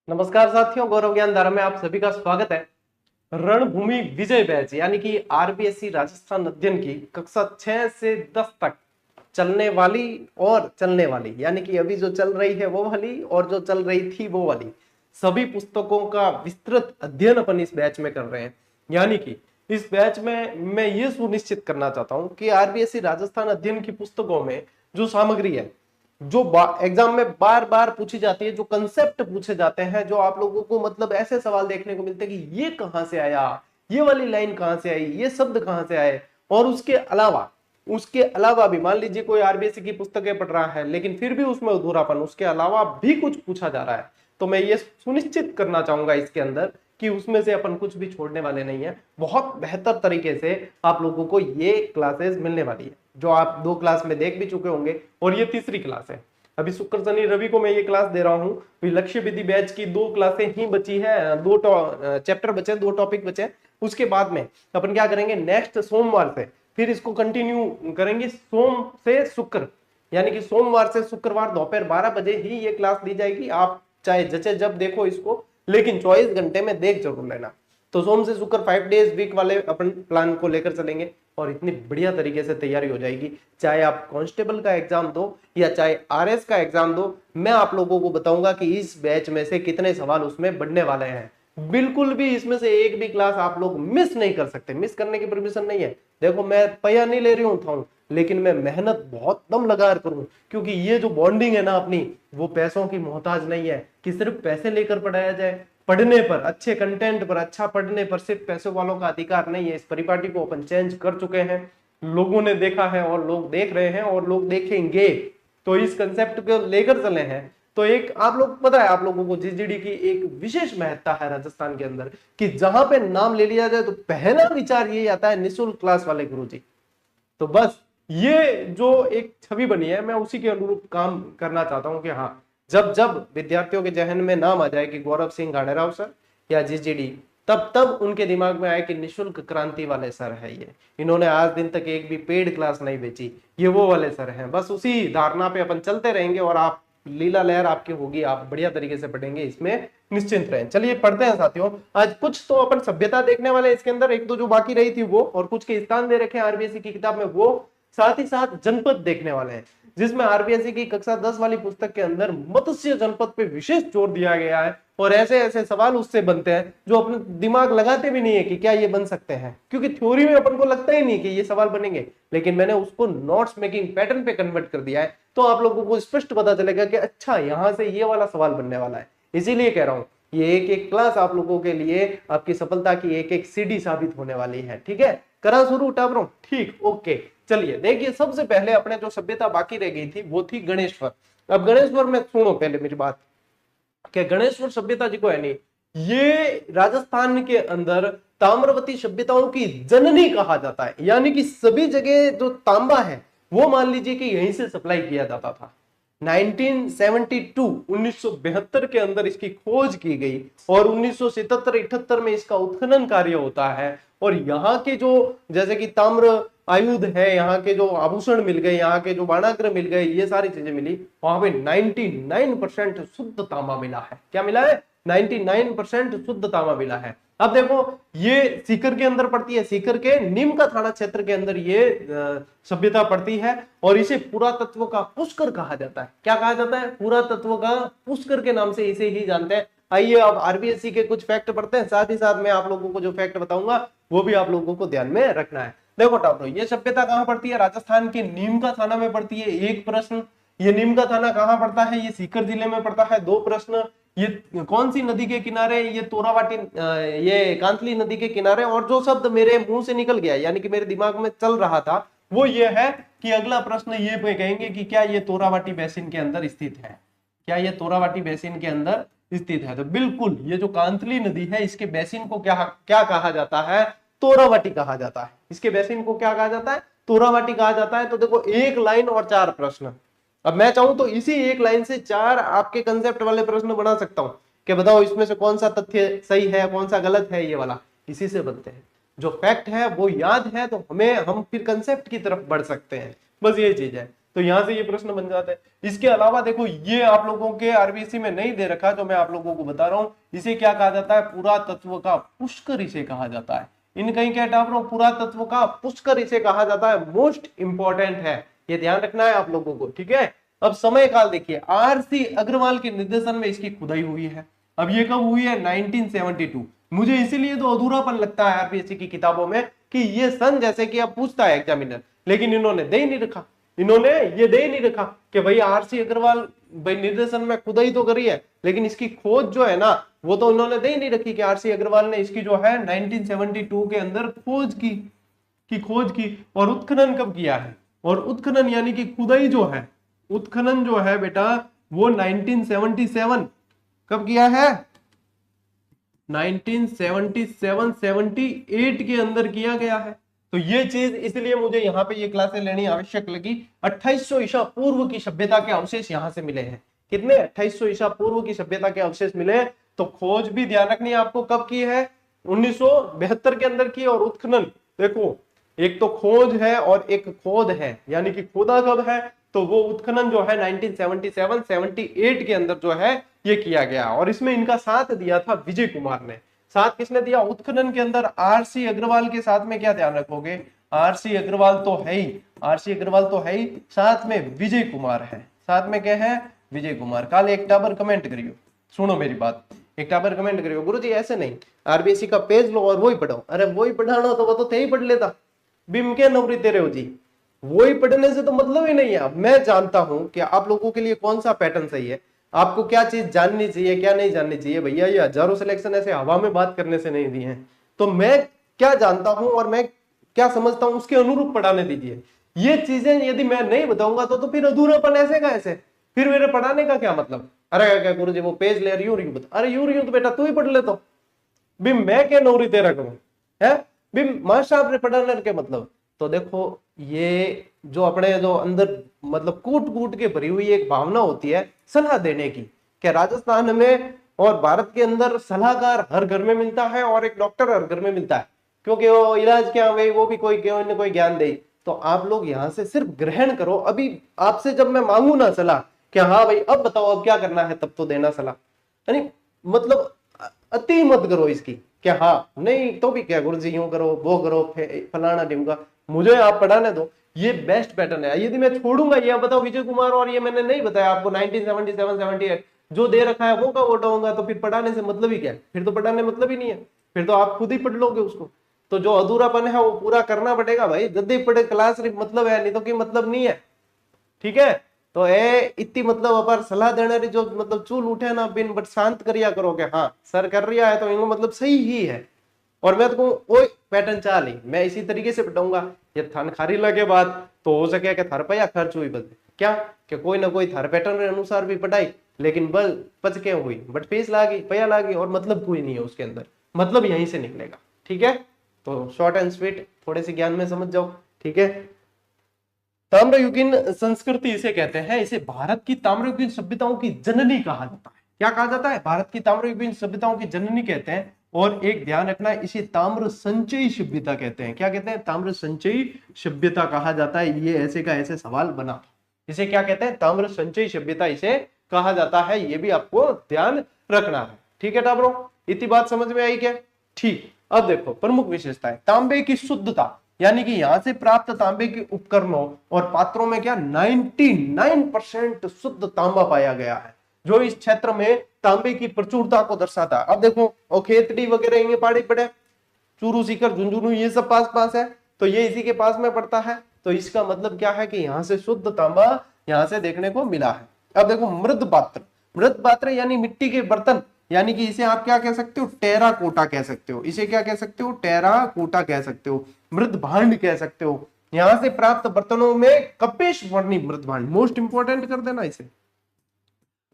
नमस्कार साथियों, गौरव ज्ञान धारा में आप सभी का स्वागत है। रणभूमि विजय बैच यानी कि आरबीएससी राजस्थान अध्ययन की कक्षा 6 से 10 तक चलने वाली यानी कि अभी जो चल रही है वो वाली और जो चल रही थी वो वाली सभी पुस्तकों का विस्तृत अध्ययन अपन इस बैच में कर रहे हैं। यानी कि इस बैच में मैं ये सुनिश्चित करना चाहता हूं कि आरबीएससी राजस्थान अध्ययन की पुस्तकों में जो सामग्री है, जो एग्जाम में बार बार पूछी जाती है, जो कंसेप्ट पूछे जाते हैं, जो आप लोगों को मतलब ऐसे सवाल देखने को मिलते हैं कि ये कहां से आया, ये वाली लाइन कहां से आई, ये शब्द कहां से आए। और उसके अलावा भी मान लीजिए कोई आरबीएससी की पुस्तकें पढ़ रहा है लेकिन फिर भी उसमें अधूरापन, उसके अलावा भी कुछ पूछा जा रहा है, तो मैं ये सुनिश्चित करना चाहूंगा इसके अंदर कि उसमें से अपन कुछ भी छोड़ने वाले नहीं है। बहुत बेहतर तरीके से आप लोगों को ये क्लासेस मिलने वाली है, जो आप 2 क्लास में देख भी चुके होंगे और ये तीसरी क्लास है। अभी शुक्र शनि रवि को मैं ये क्लास दे रहा हूँ। लक्ष्य विधि बैच की 2 क्लासें ही बची है, 2 चैप्टर बचे, 2 टॉपिक बचे। उसके बाद में अपन क्या करेंगे, नेक्स्ट सोमवार से फिर इसको कंटिन्यू करेंगे। सोम से शुक्र यानी कि सोमवार से शुक्रवार दोपहर 12 बजे ही ये क्लास दी जाएगी। आप चाहे जैसे जब देखो इसको, लेकिन 24 घंटे में देख जरूर लेना। तो सोम से शुक्र 5 डेज वीक वाले अपन प्लान को लेकर चलेंगे और इतनी बढ़िया तरीके से तैयारी हो जाएगी। चाहे आप कांस्टेबल का एग्जाम दो या चाहे आरएस का एग्जाम दो, मैं आप लोगों को बताऊंगा कि इस बैच में से कितने सवाल उसमें बढ़ने वाले हैं। बिल्कुल भी इसमें से एक भी क्लास आप लोग मिस नहीं कर सकते, मिस करने की परमिशन नहीं है। देखो मैं पैया नहीं ले रही हूं, लेकिन मैं मेहनत बहुत दम लगा कर करूं, क्योंकि ये जो बॉन्डिंग है ना अपनी, वो पैसों की मोहताज नहीं है कि सिर्फ पैसे लेकर पढ़ाया जाए। पढ़ने पर, अच्छे कंटेंट पर, अच्छा पढ़ने पर सिर्फ पैसों वालों का अधिकार नहीं है। इस परिपाटी को अपन चेंज कर चुके हैं, लोगों ने देखा है और लोग देख रहे हैं और लोग देखेंगे। तो इस कंसेप्ट को लेकर चले हैं। तो एक आप लोग पता है, आप लोगों को जीजीडी की एक विशेष महत्ता है राजस्थान के अंदर कि जहां पे नाम ले लिया जाए तो पहला विचार ये आता है निःशुल्क क्लास वाले गुरुजी। तो बस ये जो एक छवि बनी है, मैं उसी के अनुरूप काम करना चाहता हूं कि हाँ, जब जब विद्यार्थियों के जहन में नाम आ जाए कि गौरव सिंह घाणेराव सर या जीजीडी, तब तब उनके दिमाग में आए कि निःशुल्क क्रांति वाले सर है ये, इन्होंने आज दिन तक एक भी पेड क्लास नहीं बेची, ये वो वाले सर हैं। बस उसी धारणा पे अपन चलते रहेंगे और आप लीला लहर आपकी होगी, आप बढ़िया तरीके से पढ़ेंगे, इसमें निश्चिंत रहें। चलिए पढ़ते हैं साथियों। आज कुछ तो अपन सभ्यता देखने वाले, इसके अंदर एक दो जो बाकी रही थी वो, और कुछ के स्थान दे रखे हैं आरबीएससी की किताब में वो, साथ ही साथ जनपद देखने वाले हैं, जिसमें आरबीएससी की कक्षा 10 वाली पुस्तक के अंदर मत्स्य जनपद पे विशेष जोर दिया गया है। और ऐसे ऐसे सवाल उससे बनते हैं जो अपने दिमाग लगाते भी नहीं है कि क्या ये बन सकते हैं, क्योंकि थ्योरी में अपन को लगता ही नहीं कि ये सवाल बनेंगे, लेकिन मैंने उसको नोट्स मेकिंग पैटर्न पे कन्वर्ट कर दिया है, तो आप लोगों को स्पष्ट पता चलेगा कि अच्छा यहां से ये वाला सवाल बनने वाला है। इसीलिए कह रहा हूं, ये एक एक क्लास आप लोगों के लिए आपकी सफलता की एक एक सीढ़ी साबित होने वाली है। ठीक है, करा शुरू टाबरों? ठीक, ओके। चलिए देखिए, सबसे पहले अपने जो सभ्यता बाकी रह गई थी वो थी गणेश्वर। अब गणेश्वर में सुनो पहले मेरी बात, कि गणेश्वर सभ्यता जी को है नहीं, ये राजस्थान के अंदर ताम्रवती सभ्यताओं की जननी कहा जाता है। यानी कि सभी जगह जो तांबा है वो मान लीजिए कि यहीं से सप्लाई किया जाता था। 1972 के अंदर इसकी खोज की गई और 1977-78 में इसका उत्खनन कार्य होता है। और यहाँ के जो जैसे कि ताम्र आयुध है, यहाँ के जो आभूषण मिल गए, यहाँ के जो बाणाग्र मिल गए, ये सारी चीजें मिली, वहां पे 99% शुद्ध तांबा मिला है। क्या मिला है? 99% शुद्ध तांबा मिला है। अब देखो, ये सीकर के अंदर पड़ती है, सीकर के नीम का थाना क्षेत्र के अंदर ये सभ्यता पड़ती है और इसे पुरातत्व का पुष्कर कहा जाता है। क्या कहा जाता है? पुरातत्व का पुष्कर के नाम से इसे ही जानते हैं। आइए अब आरबीएससी के कुछ फैक्ट पढ़ते हैं, साथ ही साथ मैं आप लोगों को जो फैक्ट बताऊंगा वो भी आप लोगों को ध्यान में रखना है। देखो टापरो, ये सभ्यता कहां पड़ती है? राजस्थान के नीम का थाना में पड़ती है। एक प्रश्न, ये नीम का थाना कहां पड़ता है? ये सीकर जिले में पड़ता है। 2 प्रश्न, ये कौन सी नदी के किनारे? ये तोरावाटी, ये कांतली नदी के किनारे। और जो शब्द मेरे मुंह से निकल गया, यानी कि मेरे दिमाग में चल रहा था, वो ये है कि अगला प्रश्न ये पे कहेंगे कि क्या ये तोरावाटी बेसिन के अंदर स्थित है? क्या ये तोरावाटी बेसिन के अंदर स्थित है? तो बिल्कुल, ये जो कांतली नदी है इसके बेसिन को क्या क्या कहा जाता है? तोरावाटी कहा जाता है। इसके बेसिन को क्या कहा जाता है? तोरावाटी कहा जाता है। तो देखो, 1 लाइन और 4 प्रश्न। अब मैं चाहूं तो इसी 1 लाइन से 4 आपके कंसेप्ट वाले प्रश्न बना सकता हूं कि बताओ इसमें से कौन सा तथ्य सही है, कौन सा गलत है। ये वाला इसी से बनते हैं। जो फैक्ट है वो याद है तो हम फिर कंसेप्ट की तरफ बढ़ सकते हैं। बस ये चीज है। तो यहां से ये प्रश्न बन जाता है। इसके अलावा देखो ये आप लोगों के आरबीएससी में नहीं दे रखा, तो मैं आप लोगों को बता रहा हूं, इसे क्या कहा जाता है, पुरातत्व का पुष्कर इसे कहा जाता है। इन कहीं क्या टाप रहा हूं, पुरातत्व का पुष्कर इसे कहा जाता है, मोस्ट इंपॉर्टेंट है, ये ध्यान रखना है आप लोगों को, ठीक है। अब समय काल देखिए, आरसी अग्रवाल के निर्देशन में इसकी खुदाई हुई है। अब ये कब हुई है, 1972। मुझे इसीलिए तो अधूरापन लगता है आरपीएससी की किताबों में कि ये सन जैसे कि अब पूछता है एग्जामिनर, लेकिन इन्होंने दे ही नहीं रखा, इन्होंने ये दे ही नहीं रखा कि भाई आरसी अग्रवाल भाई निर्देशन में खुदाई तो करी है, लेकिन इसकी खोज जो है ना वो तो इन्होंने दे ही नहीं रखी कि आरसी अग्रवाल ने इसकी जो है 1972 के अंदर खोज की और उत्खनन कब किया है, और उत्खनन यानी कि खुदाई जो है, उत्खनन जो है बेटा वो 1977 कब किया है, 1977-78 के अंदर किया गया है। तो ये चीज इसलिए मुझे यहाँ पे ये क्लासें लेनी आवश्यक लगी। 2800 ईसा पूर्व की सभ्यता के अवशेष यहाँ से मिले हैं। कितने, 2800 ईसा पूर्व की सभ्यता के अवशेष मिले। तो खोज भी ध्यान रखनी है आपको, कब की है, 1972 के अंदर की। और उत्खनन देखो, एक तो खोज है और एक खोद है, यानी कि खोदा कब है, तो वो उत्खनन जो है 1977-78 के अंदर जो है ये किया गया। और इसमें इनका साथ दिया था विजय कुमार ने। साथ किसने दिया, उत्खनन के अंदर आरसी अग्रवाल के साथ में क्या ध्यान रखोगे, आरसी अग्रवाल तो है ही, आरसी अग्रवाल तो है ही, साथ में विजय कुमार है, साथ में क्या है, विजय कुमार। काल एक टाबर कमेंट करियो, सुनो मेरी बात, एक टाबर कमेंट करियो, गुरुजी ऐसे नहीं, आरबीएससी का पेज लो और वही पढ़ो। अरे वही पढ़ाना तो वो तो थे ही पढ़ लेता, बिम के नौकरी तेरे हो जी, वही पढ़ने से तो मतलब ही नहीं है। मैं जानता हूं कि आप लोगों के लिए कौन सा पैटर्न सही है, आपको क्या चीज जाननी चाहिए क्या नहीं जाननी चाहिए। भैया ये हजारों सिलेक्शन ऐसे हवा में बात करने से नहीं दिए हैं, तो मैं क्या जानता हूं और मैं क्या समझता हूं उसके अनुरूप पढ़ाने दीजिए। ये चीजें यदि मैं नहीं बताऊंगा तो फिर अधूरापन ऐसे का ऐसे, फिर मेरे पढ़ाने का क्या मतलब। अरे क्या गुरु जी वो पेज ले यूं बता, अरे यूं तो बेटा तू ही पढ़ ले, तो भी मैं क्या नौकरी तेरा करूं है, भी मास्टर साहब ने पढ़ाने के मतलब। तो देखो ये जो अपने जो अंदर मतलब कूट कूट के भरी हुई एक भावना होती है सलाह देने की, क्या राजस्थान में और भारत के अंदर सलाहकार हर घर में मिलता है और एक डॉक्टर हर घर में मिलता है, क्योंकि वो इलाज क्या हुए वो भी कोई कोई ज्ञान दे। तो आप लोग यहाँ से सिर्फ ग्रहण करो। अभी आपसे जब मैं मांगू ना सलाह कि हाँ भाई अब बताओ अब क्या करना है, तब तो देना सलाह, यानी मतलब अति मत करो इसकी क्या, हाँ नहीं तो भी क्या गुरु जी यूं करो वो करो फलाना ढिमका, मुझे आप पढ़ाने दो। ये बेस्ट पैटर्न है। यदि मैं छोड़ूंगा ये बताओ विजय कुमार और ये मैंने नहीं बताया आपको 1977-78 जो दे रखा है वो का वो डाऊंगा, तो फिर पढ़ाने से मतलब ही क्या है, फिर तो पढ़ाने मतलब ही नहीं है, फिर तो आप खुद ही पढ़ लोगे उसको। तो जो अधूरापन है वो पूरा करना पड़ेगा भाई, जल्दी पढ़े क्लास मतलब है, नहीं तो कि मतलब नहीं है, ठीक है। तो ए इतनी मतलब अपार सलाह देने जो मतलब चूल उठे ना बिन बट शांत करिया करो कि हाँ सर कर रिया है तो इनको मतलब सही ही है। और मैं तो कोई पैटर्न चाह ली मैं इसी तरीके से पढ़ाऊंगा। ये थान खारी लगे बात तो हो सके कि थार पैया खर्च हुई बदले क्या कि कोई ना कोई थार पैटर्न के अनुसार भी पढ़ाई, लेकिन बल पच के हुई बट फीस लागी पैया लागी और मतलब कोई नहीं है उसके अंदर, मतलब यहीं से निकलेगा, ठीक है। तो शॉर्ट एंड स्वीट थोड़े से ज्ञान में समझ जाओ, ठीक है। ताम्रयुगीन संस्कृति इसे कहते हैं, इसे भारत की ताम्रयुगीन सभ्यताओं की जननी कहा जाता है। क्या कहा जाता है, भारत की ताम्रयुगीन सभ्यताओं की जननी कहते हैं। और एक ध्यान रखना है इसे ताम्र संचयी सभ्यता कहते हैं। क्या कहते हैं, ताम्र संचयी सभ्यता कहा जाता है। ये ऐसे का ऐसे सवाल बना, इसे क्या कहते हैं, ताम्र संचयी सभ्यता इसे कहा जाता है। ये भी आपको ध्यान रखना है, ठीक है टाबरो। इतनी बात समझ में आई क्या, ठीक। अब देखो प्रमुख विशेषताएं, तांबे की शुद्धता, यानी कि यहां से प्राप्त तांबे के उपकरणों और पात्रों में क्या 99% शुद्ध तांबा पाया गया है, जो इस क्षेत्र में तांबे की प्रचुरता को दर्शाता है। अब देखो और खेतड़ी वगैरह ये पहाड़ी पड़े, चूरू सीकर झुंझुनू ये सब पास पास है, तो ये इसी के पास में पड़ता है। तो इसका मतलब क्या है कि यहाँ से शुद्ध तांबा यहाँ से देखने को मिला है। अब देखो मृद पात्र, मृद पात्र यानी मिट्टी के बर्तन, यानी कि इसे आप क्या कह सकते हो, टेरा कोटा कह सकते हो। इसे क्या कह सकते हो, टेरा कोटा कह सकते हो, मृद भांड कह सकते हो। यहां से प्राप्त बर्तनों में कपिश वर्णी मृद भांड, मोस्ट इंपोर्टेंट कर देना इसे,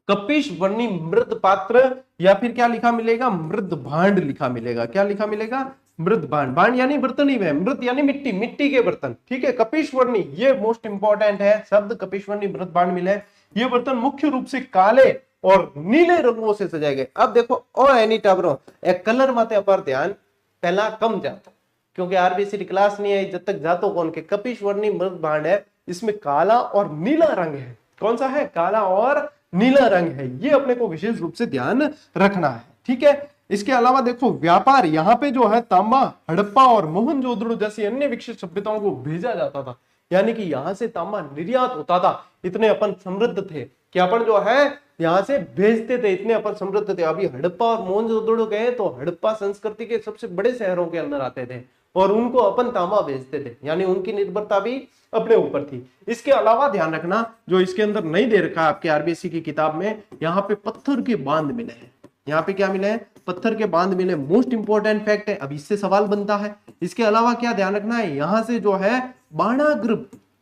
कपिश वर्णी मृद पात्र, या फिर क्या लिखा मिलेगा, मृद भांड लिखा मिलेगा। क्या लिखा मिलेगा, मृद भांड। भांड यानी बर्तन ही है, मृद यानी मिट्टी, मिट्टी के बर्तन, ठीक है। कपिश वर्णी ये मोस्ट इंपोर्टेंट है शब्द, कपिश वर्णी मृद भांड मिले। ये बर्तन मुख्य रूप से काले और नीले रंगों से सजाए गए। अब देखो और एनी टाबरो एक कलर माते अपर ध्यान पहला कम जाता, क्योंकि आरबीसी क्लास नहीं आई जब तक जातो कौन के कपिश वर्णी मृद भांड है, इसमें काला और नीला रंग है। कौन सा है? काला और नीला रंग है। ये अपने को विशेष रूप से ध्यान रखना है, ठीक है। इसके अलावा देखो व्यापार, यहाँ पे जो है तांबा हड़प्पा और मोहनजोदड़ो जैसी अन्य विकसित सभ्यताओं को भेजा जाता था, यानी कि यहाँ से तांबा निर्यात होता था। इतने अपन समृद्ध थे कि अपन जो है यहाँ से भेजते थे, इतने अपन समृद्ध थे। अभी हड़प्पा और मोहनजोदड़ो गए तो हड़प्पा संस्कृति के सबसे बड़े शहरों के अंदर आते थे और उनको अपन तांबा भेजते थे, यानी उनकी निर्भरता भी अपने ऊपर थी। इसके अलावा ध्यान रखना, जो इसके अंदर नहीं दे रखा आपके आरबीएससी की किताब में, यहाँ पे पत्थर के बांध मिले हैं। यहाँ पे क्या मिले हैं? पत्थर के बांध मिले। मोस्ट इंपोर्टेंट फैक्ट है, अब इससे सवाल बनता है। इसके अलावा क्या ध्यान रखना है? यहाँ से जो है बाणाग्र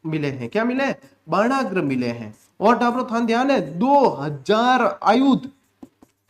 मिले हैं। क्या मिले? बाणाग्र मिले हैं। और टाप्रोथान ध्यान है 2000 आयुध,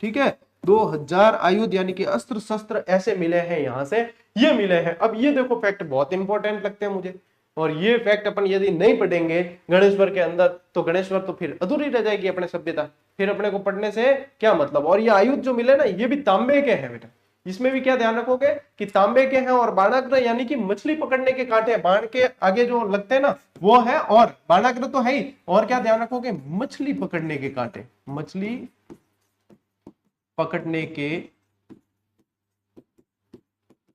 ठीक है, 2000 आयुध यानी कि अस्त्र शस्त्र ऐसे मिले हैं, यहां से ये मिले हैं। अब ये देखो फैक्ट बहुत इंपॉर्टेंट लगते हैं मुझे, और ये फैक्ट अपन यदि नहीं पढ़ेंगे गणेश्वर के अंदर तो गणेश्वर तो फिर अधूरी रह जाएगी अपने सभ्यता, फिर अपने को पढ़ने से क्या मतलब। और ये आयुध जो मिले ना, ये भी तांबे के हैं बेटा। इसमें भी क्या ध्यान रखोगे कि तांबे के हैं, और बाणाग्र यानी कि मछली पकड़ने के कांटे, बाण के आगे जो लगते हैं ना वो है, और बाणाग्र तो है ही। और क्या ध्यान रखोगे? मछली पकड़ने के कांटे, मछली पकड़ने के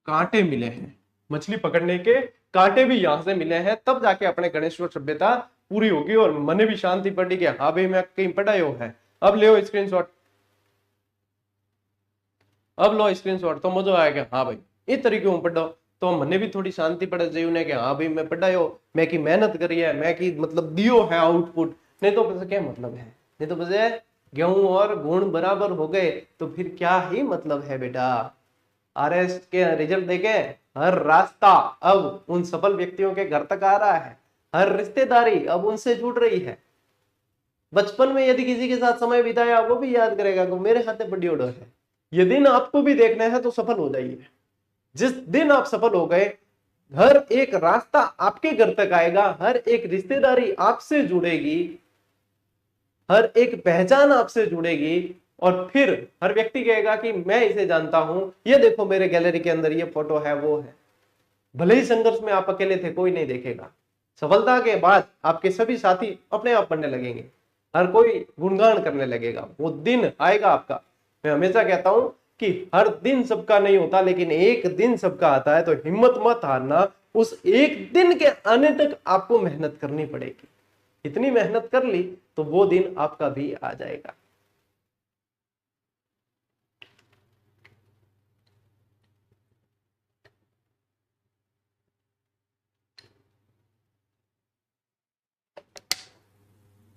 कांटे मिले हैं। मछली पकड़ने के कांटे भी यहां से मिले हैं, तब जाके अपने गणेश्वर सभ्यता पूरी होगी और मन भी शांति पड़ी कि हाँ भाई मैं कहीं पढ़ायो है। अब ले स्क्रीनशॉट, अब लो स्क्रीनशॉट, तो मजा आएगा। हाँ भाई इस तरीके से पढ़ो तो मने भी थोड़ी शांति पड़े जीवन कि हाँ भाई मैं पढ़ायो, मैं की मेहनत करी है, मैं की मतलब दियो है आउटपुट। नहीं तो बस क्या मतलब है? नहीं तो बस गेहूं और गुण बराबर हो गए तो फिर क्या ही मतलब है बेटा। आरएस के रिजल्ट देखे, हर रास्ता अब उन सफल व्यक्तियों के घर तक आ रहा है, हर रिश्तेदारी अब उनसे जुड़ रही है। बचपन में यदि किसी के साथ समय बिताया वो भी याद करेगा कि मेरे हाथ बड़ी ओडो है। ये दिन आपको भी देखना है तो सफल हो जाइए। जिस दिन आप सफल हो गए, हर एक रास्ता आपके घर तक आएगा, हर एक रिश्तेदारी आपसे जुड़ेगी, हर एक पहचान आपसे जुड़ेगी, और फिर हर व्यक्ति कहेगा कि मैं इसे जानता हूं, ये देखो मेरे गैलरी के अंदर ये फोटो है, वो है। भले ही संघर्ष में आप अकेले थे, कोई नहीं देखेगा। सफलता के बाद आपके सभी साथी अपने आप बनने लगेंगे, हर कोई गुणगान करने लगेगा। वो दिन आएगा आपका। मैं हमेशा कहता हूं कि हर दिन सबका नहीं होता, लेकिन एक दिन सबका आता है। तो हिम्मत मत हारना, उस एक दिन के आने तक आपको मेहनत करनी पड़ेगी। इतनी मेहनत कर ली तो वो दिन आपका भी आ जाएगा।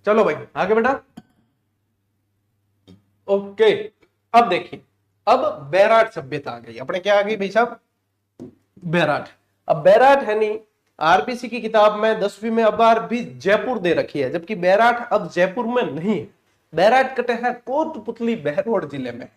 चलो भाई आगे बेटा। ओके, अब देखिए, अब बैराट सभ्यता आ गई अपने। क्या आ गई भाई साहब? बैराट। अब बैराट है नहीं, आरबीसी की किताब में 10वीं में अब भी जयपुर दे रखी है, जबकि बैराट अब जयपुर में नहीं है। बैराट कटे है कोटपुतली बहरोड जिले में,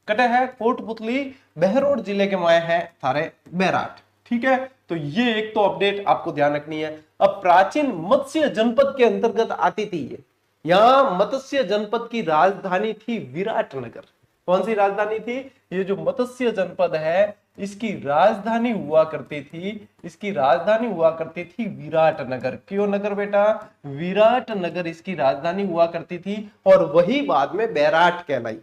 कटे है कोटपुतली बहरोड जिले के में है थारे बैराट, ठीक है। तो ये एक तो अपडेट आपको ध्यान रखनी है। अब प्राचीन मत्स्य जनपद के अंतर्गत आती थी ये। यहाँ मत्स्य जनपद की राजधानी थी विराटनगर। कौन सी राजधानी थी? ये जो मत्स्य जनपद है इसकी राजधानी हुआ करती थी, इसकी राजधानी हुआ करती थी विराटनगर। क्यों नगर बेटा? विराटनगर इसकी राजधानी हुआ करती थी, और वही बाद में बैराट कहलाई,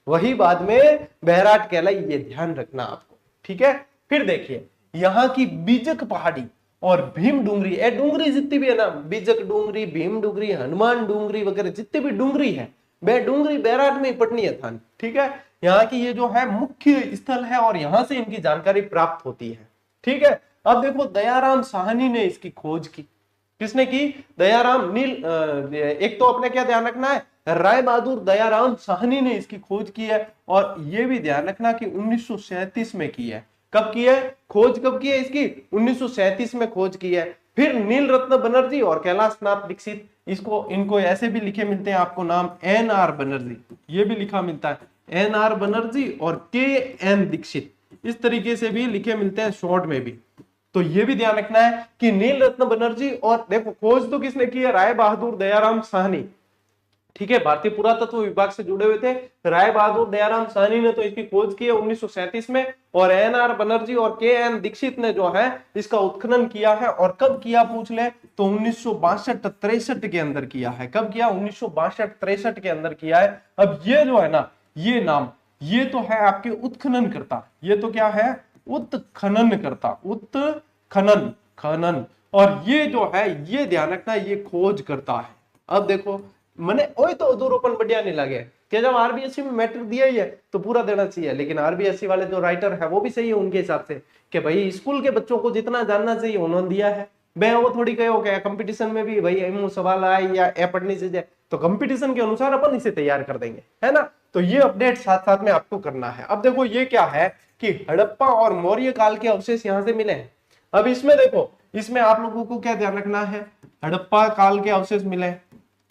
वही बाद में बैराट कहलाई। ये ध्यान रखना आपको, ठीक है। फिर देखिए यहाँ की बीजक पहाड़ी और भीम डूंगरी, ए डूंगरी जितनी भी है ना, बीजक डूंगरी, भीम डूंगरी, हनुमान डूंगरी वगैरह जितनी भी डूंगरी है, बे डूंगरी बैराट में ही पटनी है थान, ठीक है। यहाँ की ये जो है मुख्य स्थल है और यहां से इनकी जानकारी प्राप्त होती है, ठीक है। अब देखो दयाराम साहनी ने इसकी खोज की। किसने की? दयाराम नील। एक तो अपने क्या ध्यान रखना है, राय बहादुर दयाराम साहनी ने इसकी खोज की है, और ये भी ध्यान रखना कि 1937 में की है। कब की है खोज? कब की है इसकी? 1937 में खोज की है। फिर नील रत्न बनर्जी और कैलाश नाथ दीक्षित, इसको इनको ऐसे भी लिखे मिलते हैं आपको नाम, NR बनर्जी, ये भी लिखा मिलता है NR बनर्जी और KN दीक्षित, इस तरीके से भी लिखे मिलते हैं शॉर्ट में भी। तो ये भी ध्यान रखना है कि नील रत्न बनर्जी, और देखो खोज तो किसने की है? राय बहादुर दयाराम साहनी, ठीक है, भारतीय पुरातत्व विभाग से जुड़े हुए थे। राय बहादुर दयाराम साहनी ने तो इसकी खोज की है 1937 में, और एन.आर. बनर्जी और के.एन. दीक्षित ने जो है इसका उत्खनन किया है। और कब किया पूछ ले तो 1962-63 के अंदर किया है। कब किया? 1962-63 के अंदर किया है। अब ये जो है ना, ये नाम, ये तो है आपके उत्खनन करता, ये तो क्या है? उत्खनन करता, उत्खनन, खनन। और ये जो है, ये ध्यान रखना, ये खोज करता है। अब देखो, मैंने ओए तो अधूरोपन बढ़िया नहीं लगे कि जब आरबीएससी में मैटर दिया ही है तो पूरा देना चाहिए, लेकिन आरबीएससी वाले जो राइटर है वो भी सही है उनके हिसाब से कि भाई स्कूल के बच्चों को जितना जानना चाहिए उन्होंने दिया है। मैं वो थोड़ी कहो क्या कंपटीशन में भी भाई एमओ सवाल आए या ए पढ़नी से जाए, तो कंपटीशन के अनुसार अपन इसे तैयार कर देंगे, है ना। तो ये अपडेट साथ साथ में आपको करना है। अब देखो ये क्या है कि हड़प्पा और मौर्य काल के अवशेष यहां से मिले हैं। अब इसमें देखो, इसमें आप लोगों को क्या ध्यान रखना है? हड़प्पा काल के अवशेष मिले,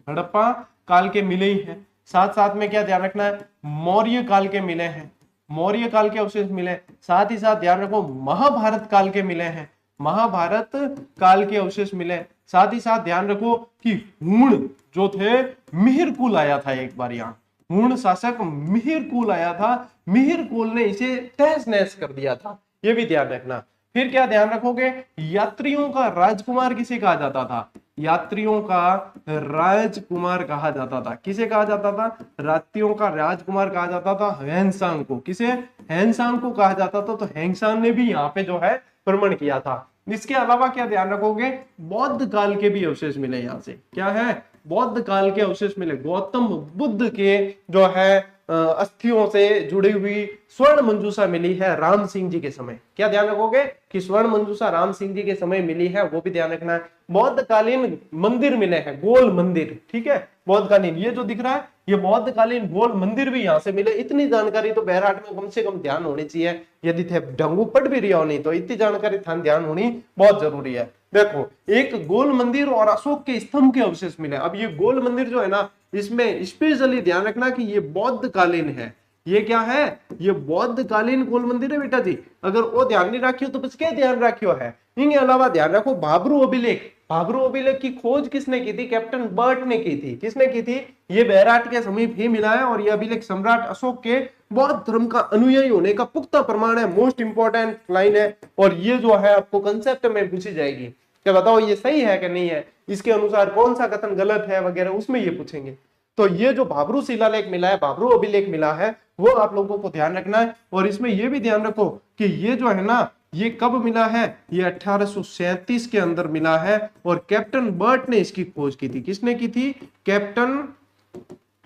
हड़प्पा काल के मिले ही हैं। साथ साथ में क्या ध्यान रखना है? मौर्य काल के मिले हैं, मौर्य काल के अवशेष मिले। साथ ही साथ ध्यान रखो महाभारत काल के मिले हैं, महाभारत काल के अवशेष मिले। साथ ही साथ ध्यान रखो कि हुण जो थे, मिहिर कुल आया था एक बार यहाँ, हुण शासक मिहिर कुल आया था, मिहिर कुल ने इसे तहस नहस कर दिया था, ये भी ध्यान रखना। फिर क्या ध्यान रखोगे? यात्रियों का राजकुमार किसे कहा जाता था? यात्रियों का राजकुमार कहा जाता था। किसे कहा जाता था? यात्रियों का राजकुमार कहा जाता था हैंसांग को। किसे? हैंसांग को कहा जाता था। तो हैंसांग ने भी यहाँ पे जो है भ्रमण किया था। इसके अलावा क्या ध्यान रखोगे? बौद्ध काल के भी अवशेष मिले यहाँ से। क्या है? बौद्ध काल के अवशेष मिले। गौतम बुद्ध के जो है अस्थियों से जुड़ी हुई स्वर्ण मंजूषा मिली है राम सिंह जी के समय। क्या ध्यान रखोगे कि स्वर्ण मंजूषा राम सिंह जी के समय मिली है, वो भी ध्यान रखना है। बौद्धकालीन मंदिर मिले हैं, गोल मंदिर, ठीक है, बौद्धकालीन, ये जो दिख रहा है ये बौद्धकालीन गोल मंदिर भी यहाँ से मिले। इतनी जानकारी तो बैराट में कम से कम ध्यान होनी चाहिए, यदि थे ढंगू पढ़ भी रहा हो नहीं तो इतनी जानकारी ध्यान होनी बहुत जरूरी है। देखो, एक गोल मंदिर और अशोक के स्तंभ के अवशेष मिले। अब ये गोल मंदिर जो है ना, इसमें स्पेशली ध्यान रखना कि ये बौद्ध कालीन है। ये क्या है? ये बौद्ध कालीन गोल मंदिर है बेटा जी। अगर वो ध्यान नहीं रखियो तो बस क्या ध्यान रखियो है। इनके अलावा ध्यान रखो भाबरू अभिलेख। भाबरू अभिलेख की खोज किसने की थी? कैप्टन बर्ट ने की थी। किसने की थी? ये बैराट के समीप ही मिला है और ये अभिलेख सम्राट अशोक के बौद्ध धर्म का अनुयायी होने का पुख्ता प्रमाण है। मोस्ट इंपॉर्टेंट लाइन है और ये जो है आपको कंसेप्ट में पूछी जाएगी कि बताओ ये सही है कि नहीं है, इसके अनुसार कौन सा कथन गलत है वगैरह, उसमें ये पूछेंगे। तो ये जो भाबरू शिलालेख मिला है, भाबरू अभिलेख मिला है, वो आप लोगों को ध्यान रखना है। और इसमें ये भी ध्यान रखो कि ये जो है ना, ये कब मिला है? ये 1837 के अंदर मिला है और कैप्टन बर्ट ने इसकी खोज की थी। किसने की थी? कैप्टन,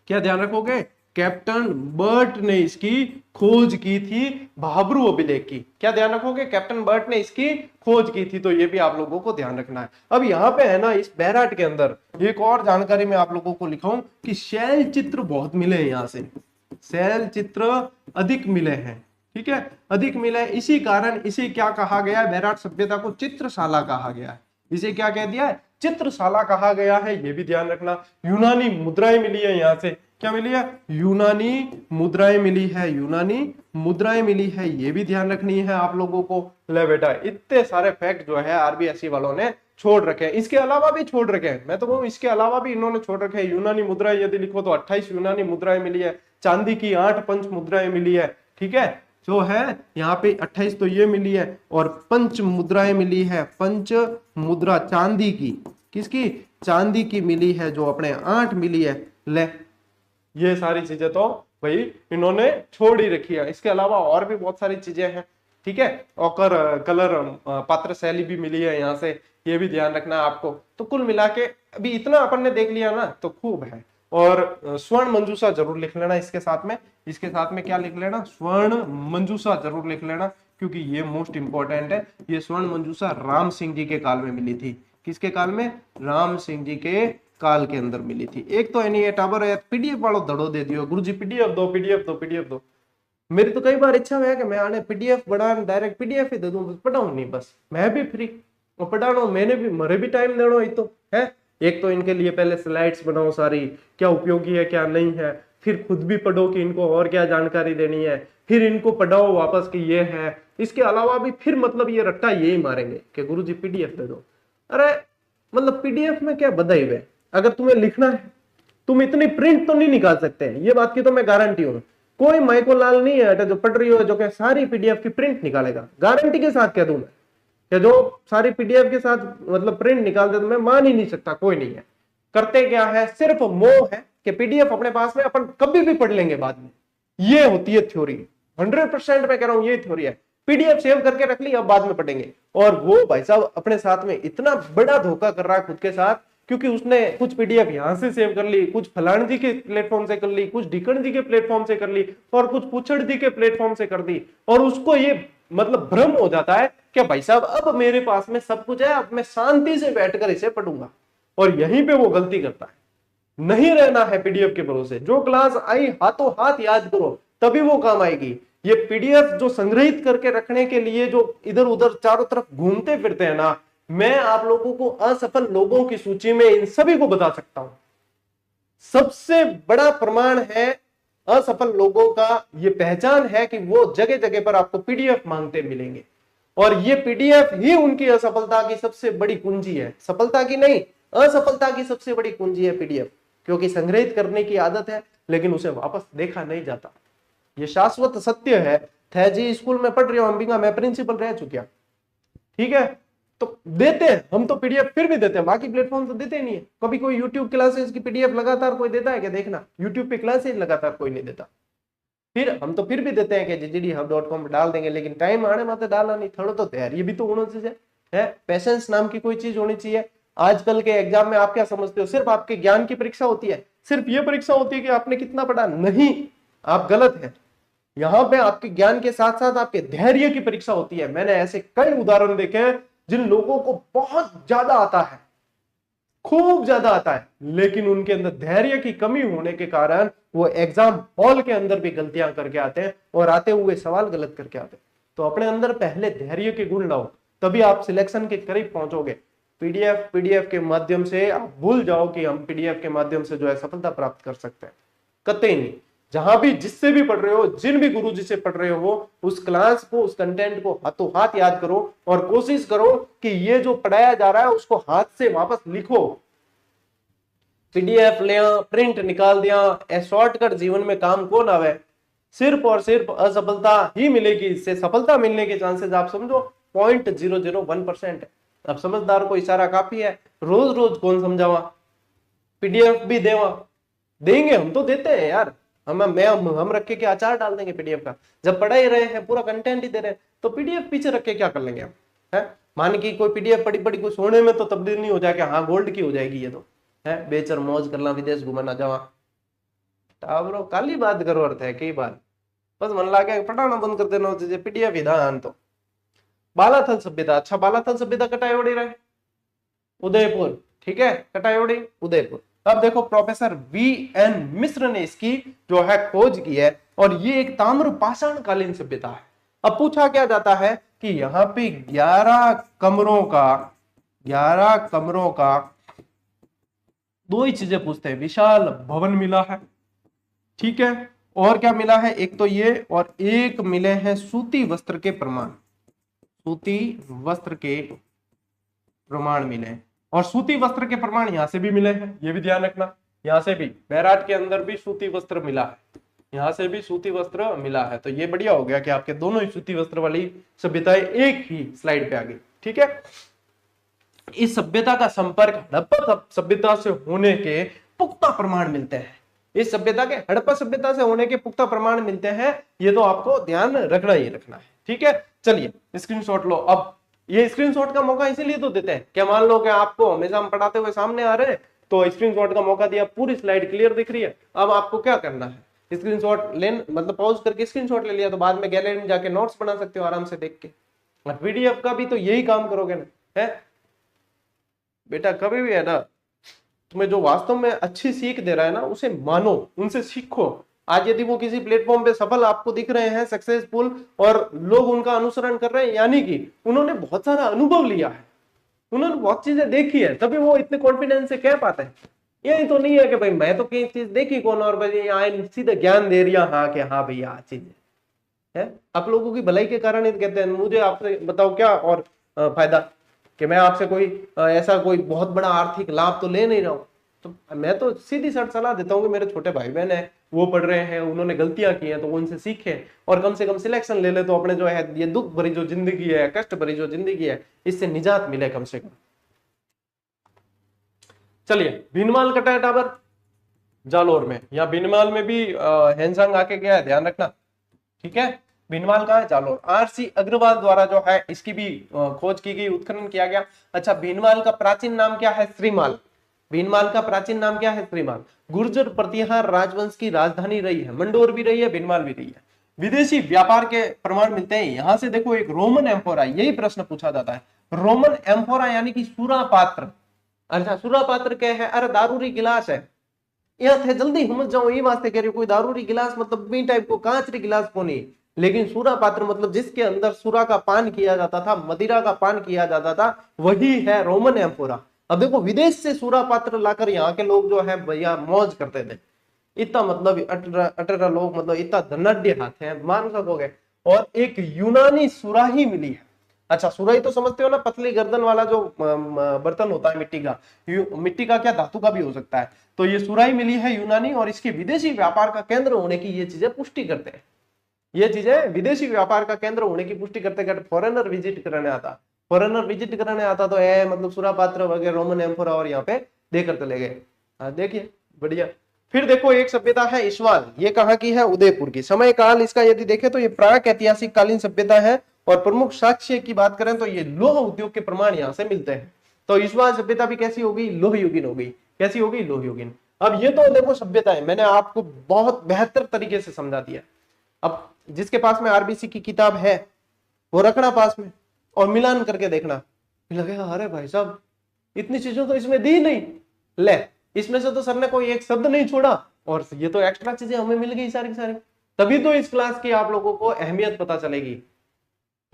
क्या ध्यान रखोगे? कैप्टन बर्ट ने इसकी खोज की थी भाबरू अभिलेख की। क्या ध्यान रखोगे? कैप्टन बर्ट ने इसकी खोज की थी। तो ये भी आप लोगों को ध्यान रखना है। अब यहाँ पे है ना, इस बैराट के अंदर एक और जानकारी मैं आप लोगों को लिखाऊं कि शैल चित्र बहुत मिले हैं। यहाँ से शैल चित्र अधिक मिले हैं, ठीक है, अधिक मिले। इसी कारण इसे क्या कहा गया है? बैराट सभ्यता को चित्रशाला कहा गया है। इसे क्या कह दिया है? चित्रशाला कहा गया है। ये भी ध्यान रखना। यूनानी मुद्राएं मिली है यहाँ से। क्या मिली है? यूनानी मुद्राएं मिली है, यूनानी मुद्राएं मिली है। ये भी ध्यान रखनी है आप लोगों को। ले बेटा, इतने सारे फैक्ट जो है आरबीएससी वालों ने छोड़ रखे हैं। इसके अलावा भी छोड़ रखे हैं, मैं तो कहूँ इसके अलावा भी इन्होंने छोड़ रखे हैं। यूनानी मुद्राएं यदि लिखो तो 28 यूनानी मुद्राएं मिली है। चांदी की 8 पंच मुद्राएं मिली है, ठीक है, जो है यहाँ पे 28 तो ये मिली है और पंच मुद्राएं मिली है। पंच मुद्रा चांदी की, किसकी? चांदी की मिली है, जो अपने 8 मिली है। ले, ये सारी चीजें तो भाई इन्होंने छोड़ ही रखी है। इसके अलावा और भी बहुत सारी चीजें हैं, ठीक है। और कलर पात्र शैली भी मिली है यहाँ से, ये भी ध्यान रखना है आपको। तो कुल मिला के अभी इतना अपन ने देख लिया ना, तो खूब है। और स्वर्ण मंजूषा जरूर लिख लेना इसके साथ में। इसके साथ में क्या लिख लेना? स्वर्ण मंजूषा जरूर लिख लेना, क्योंकि ये मोस्ट इंपॉर्टेंट है। ये स्वर्ण मंजूषा राम सिंह जी के काल में मिली थी। किसके काल में? राम सिंह जी के काल के अंदर मिली थी। एक तो है टाबर है, पीडीएफ वालों धड़ो दे दियो, गुरुजी पीडीएफ दो, पीडीएफ दो, पीडीएफ दो। मेरी तो कई बार इच्छा है कि मैं आने पीडीएफ बना डायरेक्ट पीडीएफ ही दे दूं, पढ़ाऊं नहीं, बस मैं भी फ्री और पढ़ाना, मैंने भी मरे भी टाइम देना ही तो है। एक तो इनके लिए पहले स्लाइड्स बनाओ सारी, क्या उपयोगी है क्या नहीं है, फिर खुद भी पढ़ो कि इनको और क्या जानकारी देनी है, फिर इनको पढ़ाओ वापस कि ये है। इसके अलावा भी फिर मतलब ये रट्टा यही मारेंगे कि गुरुजी पीडीएफ दे दो। अरे मतलब पीडीएफ में क्या बधाई है? अगर तुम्हें लिखना है तुम इतनी प्रिंट तो नहीं निकाल सकते, ये बात की तो मैं गारंटी हूं। कोई माइकोलाल नहीं है जो पढ़ रही हो जो कि सारी पीडीएफ की प्रिंट निकालेगा, गारंटी के साथ कह दूं मैं कि जो सारी पीडीएफ के साथ मतलब प्रिंट निकाल दे, तो मैं मान ही नहीं सकता, कोई नहीं है। करते क्या है, सिर्फ मोह है कि पीडीएफ अपने पास में अपन कभी भी पढ़ लेंगे बाद में, ये होती है थ्योरी। 100% मैं कह रहा हूं ये थ्योरी है, पीडीएफ सेव करके रख ली, अब बाद में पढ़ेंगे। और वो भाई साहब अपने साथ में इतना बड़ा धोखा कर रहा है खुद के साथ, क्योंकि उसने कुछ पीडीएफ यहां से सेव कर ली, कुछ फलान जी के प्लेटफॉर्म से कर ली, कुछ ढिकन जी के प्लेटफॉर्म से कर ली, और कुछ पुछड़ जी के प्लेटफॉर्म से कर दी। और उसको ये मतलब भ्रम हो जाता है कि भाई साहब अब मेरे पास में सब कुछ है, अब मैं शांति से बैठकर इसे पढ़ूंगा। और यहीं पे वो गलती करता है। नहीं रहना है पीडीएफ के भरोसे, जो क्लास आई हाथों हाथ याद करो, तभी वो काम आएगी। ये पीडीएफ जो संग्रहित करके रखने के लिए जो इधर उधर चारों तरफ घूमते फिरते हैं ना, मैं आप लोगों को असफल लोगों की सूची में इन सभी को बता सकता हूं। सबसे बड़ा प्रमाण है असफल लोगों का, ये पहचान है कि वो जगह जगह पर आपको पीडीएफ मांगते मिलेंगे, और ये पीडीएफ ही उनकी असफलता की सबसे बड़ी कुंजी है। सफलता की नहीं, असफलता की सबसे बड़ी कुंजी है पीडीएफ, क्योंकि संग्रहित करने की आदत है लेकिन उसे वापस देखा नहीं जाता। ये शाश्वत सत्य है। थे जी स्कूल में पढ़ रही हूं अंबिका, मैं प्रिंसिपल रह चुका, ठीक है, तो देते हैं हम तो पीडीएफ, फिर भी देते हैं, बाकी प्लेटफॉर्म तो देते ही नहीं है। कभी कोई यूट्यूब क्लासेस की पीडीएफ लगातार कोई देता है क्या? देखना यूट्यूब पे क्लासेस लगातार कोई नहीं देता। फिर हम तो फिर भी देते हैं कि ggdhub.com पे डाल देंगे, लेकिन टाइम आने मत डालना नहीं, थोड़ा तो धैर्य भी तो होना चाहिए है, पेशेंस नाम की कोई चीज होनी चाहिए। आजकल के एग्जाम में आप क्या समझते हो, सिर्फ आपके ज्ञान की परीक्षा होती है, सिर्फ ये परीक्षा होती है कि आपने कितना पढ़ा? नहीं, आप गलत है। यहाँ पे आपके ज्ञान के साथ साथ आपके धैर्य की परीक्षा होती है। मैंने ऐसे कई उदाहरण देखे हैं जिन लोगों को बहुत ज्यादा आता है, खूब ज्यादा आता है, लेकिन उनके अंदर धैर्य की कमी होने के कारण वो एग्जाम हॉल के अंदर भी गलतियां करके आते हैं, और आते हुए सवाल गलत करके आते हैं। तो अपने अंदर पहले धैर्य के गुण लाओ, तभी आप सिलेक्शन के करीब पहुंचोगे। पीडीएफ के माध्यम से आप भूल जाओ कि हम पीडीएफ के माध्यम से जो है सफलता प्राप्त कर सकते हैं, कतई नहीं। जहां भी जिससे भी पढ़ रहे हो, जिन भी गुरु जी से पढ़ रहे हो, उस क्लास को, उस कंटेंट को हाथों हाथ याद करो, और कोशिश करो कि ये जो पढ़ाया जा रहा है उसको हाथ से वापस लिखो। पीडीएफ ले प्रिंट निकाल दिया, शॉर्टकट जीवन में काम कौन आवे, सिर्फ और सिर्फ असफलता ही मिलेगी। इससे सफलता मिलने के चांसेस आप समझो 0.001% है। अब समझदार को इशारा काफी है, रोज रोज कौन समझावा, पीडीएफ भी देवा देंगे, हम तो देते हैं यार, हम रख के अचार डाल देंगे पीडीएफ का। जब पढ़ा ही रहे हैं, पूरा कंटेंट ही दे रहे हैं, तो पीडीएफ पीछे रख के क्या कर लेंगे हम, है? मान की कोई पीडीएफ पड़ी पड़ी कोई सोने में तो तब्दील नहीं हो जाएगा, हाँ गोल्ड की हो जाएगी ये तो, है? बेचर मौज करना, विदेश घुमाना जावा, टावरो काली बात करो, अर्थ है कई बार बस मन लागे पढ़ाना बंद कर देना चाहिए पीडीएफ विधान। तो बालाथल सभ्यता, अच्छा बालाथल सभ्यता कटायोड़ी रहे उदयपुर, ठीक है, कटायोड़ी उदयपुर। अब देखो प्रोफेसर वी.एन. मिश्र ने इसकी जो है खोज की है, और ये एक ताम्र पाषाण कालीन सभ्यता है। अब पूछा क्या जाता है कि यहाँ पे 11 कमरों का दो ही चीजें पूछते हैं, विशाल भवन मिला है, ठीक है, और क्या मिला है, एक तो ये, और एक मिले हैं सूती वस्त्र के प्रमाण, सूती वस्त्र के प्रमाण मिले, और सूती वस्त्र के प्रमाण यहां से भी मिले हैं, ये भी ध्यान रखना, यहां से भी बैराट के अंदर भी सूती वस्त्र मिला है, यहां से भी सूती वस्त्र मिला है। तो ये बढ़िया हो गया कि आपके दोनों ही सूती वस्त्र वाली सभ्यताएं एक ही स्लाइड पे आ गई, ठीक है। इस सभ्यता का संपर्क हड़प्पा सभ्यता से होने के पुख्ता प्रमाण मिलते हैं, इस सभ्यता के हड़प्पा सभ्यता से होने के पुख्ता प्रमाण मिलते हैं, ये तो आपको ध्यान रखना ही रखना है, ठीक है। चलिए स्क्रीनशॉट लो। अब ये स्क्रीनशॉट का मौका इसीलिए तो देते हैं क्या, मान लो कि आपको हमेशा हम पढ़ाते हुए सामने आ रहे हैं तो स्क्रीनशॉट का मौका दिया, पूरी स्लाइड क्लियर दिख रही है, अब आपको क्या करना है, स्क्रीनशॉट लेन मतलब पॉज करके स्क्रीनशॉट ले लिया तो बाद में गैलरी में जाके नोट्स बना सकते हो आराम से देख के। पीडीएफ का भी तो यही काम करोगे ना, है बेटा, कभी भी है ना, तुम्हें जो वास्तव में अच्छी सीख दे रहा है ना उसे मानो, उनसे सीखो। आज यदि वो किसी प्लेटफॉर्म पे सफल आपको दिख रहे हैं, सक्सेसफुल, और लोग उनका अनुसरण कर रहे हैं, यानी कि उन्होंने बहुत सारा अनुभव लिया है, उन्होंने बहुत चीजें देखी है, तभी वो इतने कॉन्फिडेंस से कह पाते हैं। ये तो नहीं है कि भाई मैं तो कई चीज देखी कौन और भाई यहाँ सीधा ज्ञान दे रहा, हाँ कि हाँ भैया चीज है, आप लोगों की भलाई के कारण कहते हैं। मुझे आपसे बताओ क्या और फायदा कि मैं आपसे कोई ऐसा कोई बहुत बड़ा आर्थिक लाभ तो ले नहीं रहा हूं, तो मैं तो सीधी सर सलाह देता हूँ कि मेरे छोटे भाई बहन है, वो पढ़ रहे हैं, उन्होंने गलतियां की हैं, तो उनसे सीखें और कम से कम सिलेक्शन ले ले, तो अपने जो है ये दुख भरी जो जिंदगी है, कष्ट भरी जो जिंदगी है, इससे निजात मिले कम से कम। चलिए, भीनमाल कटा है टावर जालोर में, या भीनमाल में भी हैंसांग आके गया है, ध्यान रखना, ठीक है। भीनमाल कहाँ है? जालोर। आरसी अग्रवाल द्वारा जो है इसकी भी खोज की गई, उत्खनन किया गया। अच्छा, भीनमाल का प्राचीन नाम क्या है? श्रीमाल। भीनमाल का प्राचीन नाम क्या है? श्रीमाल। गुर्जर प्रतिहार राजवंश की राजधानी रही है, मंडोर भी रही है, भीनमाल भी रही है। विदेशी व्यापार के प्रमाण मिलते हैं, यहां से देखो एक रोमन एम्फोरा, यही प्रश्न पूछा जाता है, रोमन एम्फोरा यानी कि सुरा पात्र। अच्छा, सुरा पात्र क्या है? अरे दारूरी गिलास है, यह थे जल्दी समझ जाओ, ये वास्ते कह रही हो, कोई दारूरी गिलास मतलब बी टाइप को कांचरी गिलास को नहीं, लेकिन सूरा पात्र मतलब जिसके अंदर सूरा का पान किया जाता था, मदिरा का पान किया जाता था, वही है रोमन एम्फोरा। अब देखो, विदेश से सूरा पात्र लाकर यहाँ के लोग जो है भैया मौज करते थे, इतना मतलब अटरा लोग, मतलब इतना धनाढ़ हाथ है, मान सकोगे। और एक यूनानी सुराही मिली है। अच्छा, सुराही तो समझते हो ना, पतली गर्दन वाला जो बर्तन होता है मिट्टी का, मिट्टी का क्या धातु का भी हो सकता है, तो ये सुराही मिली है यूनानी, और इसकी विदेशी व्यापार का केंद्र होने की ये चीजें पुष्टि करते हैं। ये चीजें विदेशी व्यापार का केंद्र होने की पुष्टि करते करते फॉरेनर विजिट कराने आता, फॉरेनर विजिट कराने आता तो मतलब सुरापात्र वगैरह रोमन एम्फोरा और यहाँ पे देकर चले गए। देखिए बढ़िया। फिर देखो एक सभ्यता है इस्वाल, ये कहाँ की है? उदयपुर की। समय काल इसका यदि देखें तो ये प्राक ऐतिहासिक कालीन सभ्यता है, और प्रमुख साक्ष्य की बात करें तो ये लोह उद्योग के प्रमाण यहाँ से मिलते हैं। तो इस्वाल सभ्यता भी कैसी होगी? लोह युगीन होगी। कैसी होगी? लोह युगीन। अब ये तो देखो सभ्यता है, मैंने आपको बहुत बेहतर तरीके से समझा दिया। अब जिसके पास में आरबीसी की किताब है वो रखना पास में और मिलान करके देखना, लगेगा अरे भाई साहब इतनी चीजों तो इसमें दी नहीं, ले इसमें से तो सर ने कोई एक शब्द नहीं छोड़ा, और ये तो एक्स्ट्रा चीजें हमें मिल गई सारी की सारी। तभी तो इस क्लास की आप लोगों को अहमियत पता चलेगी।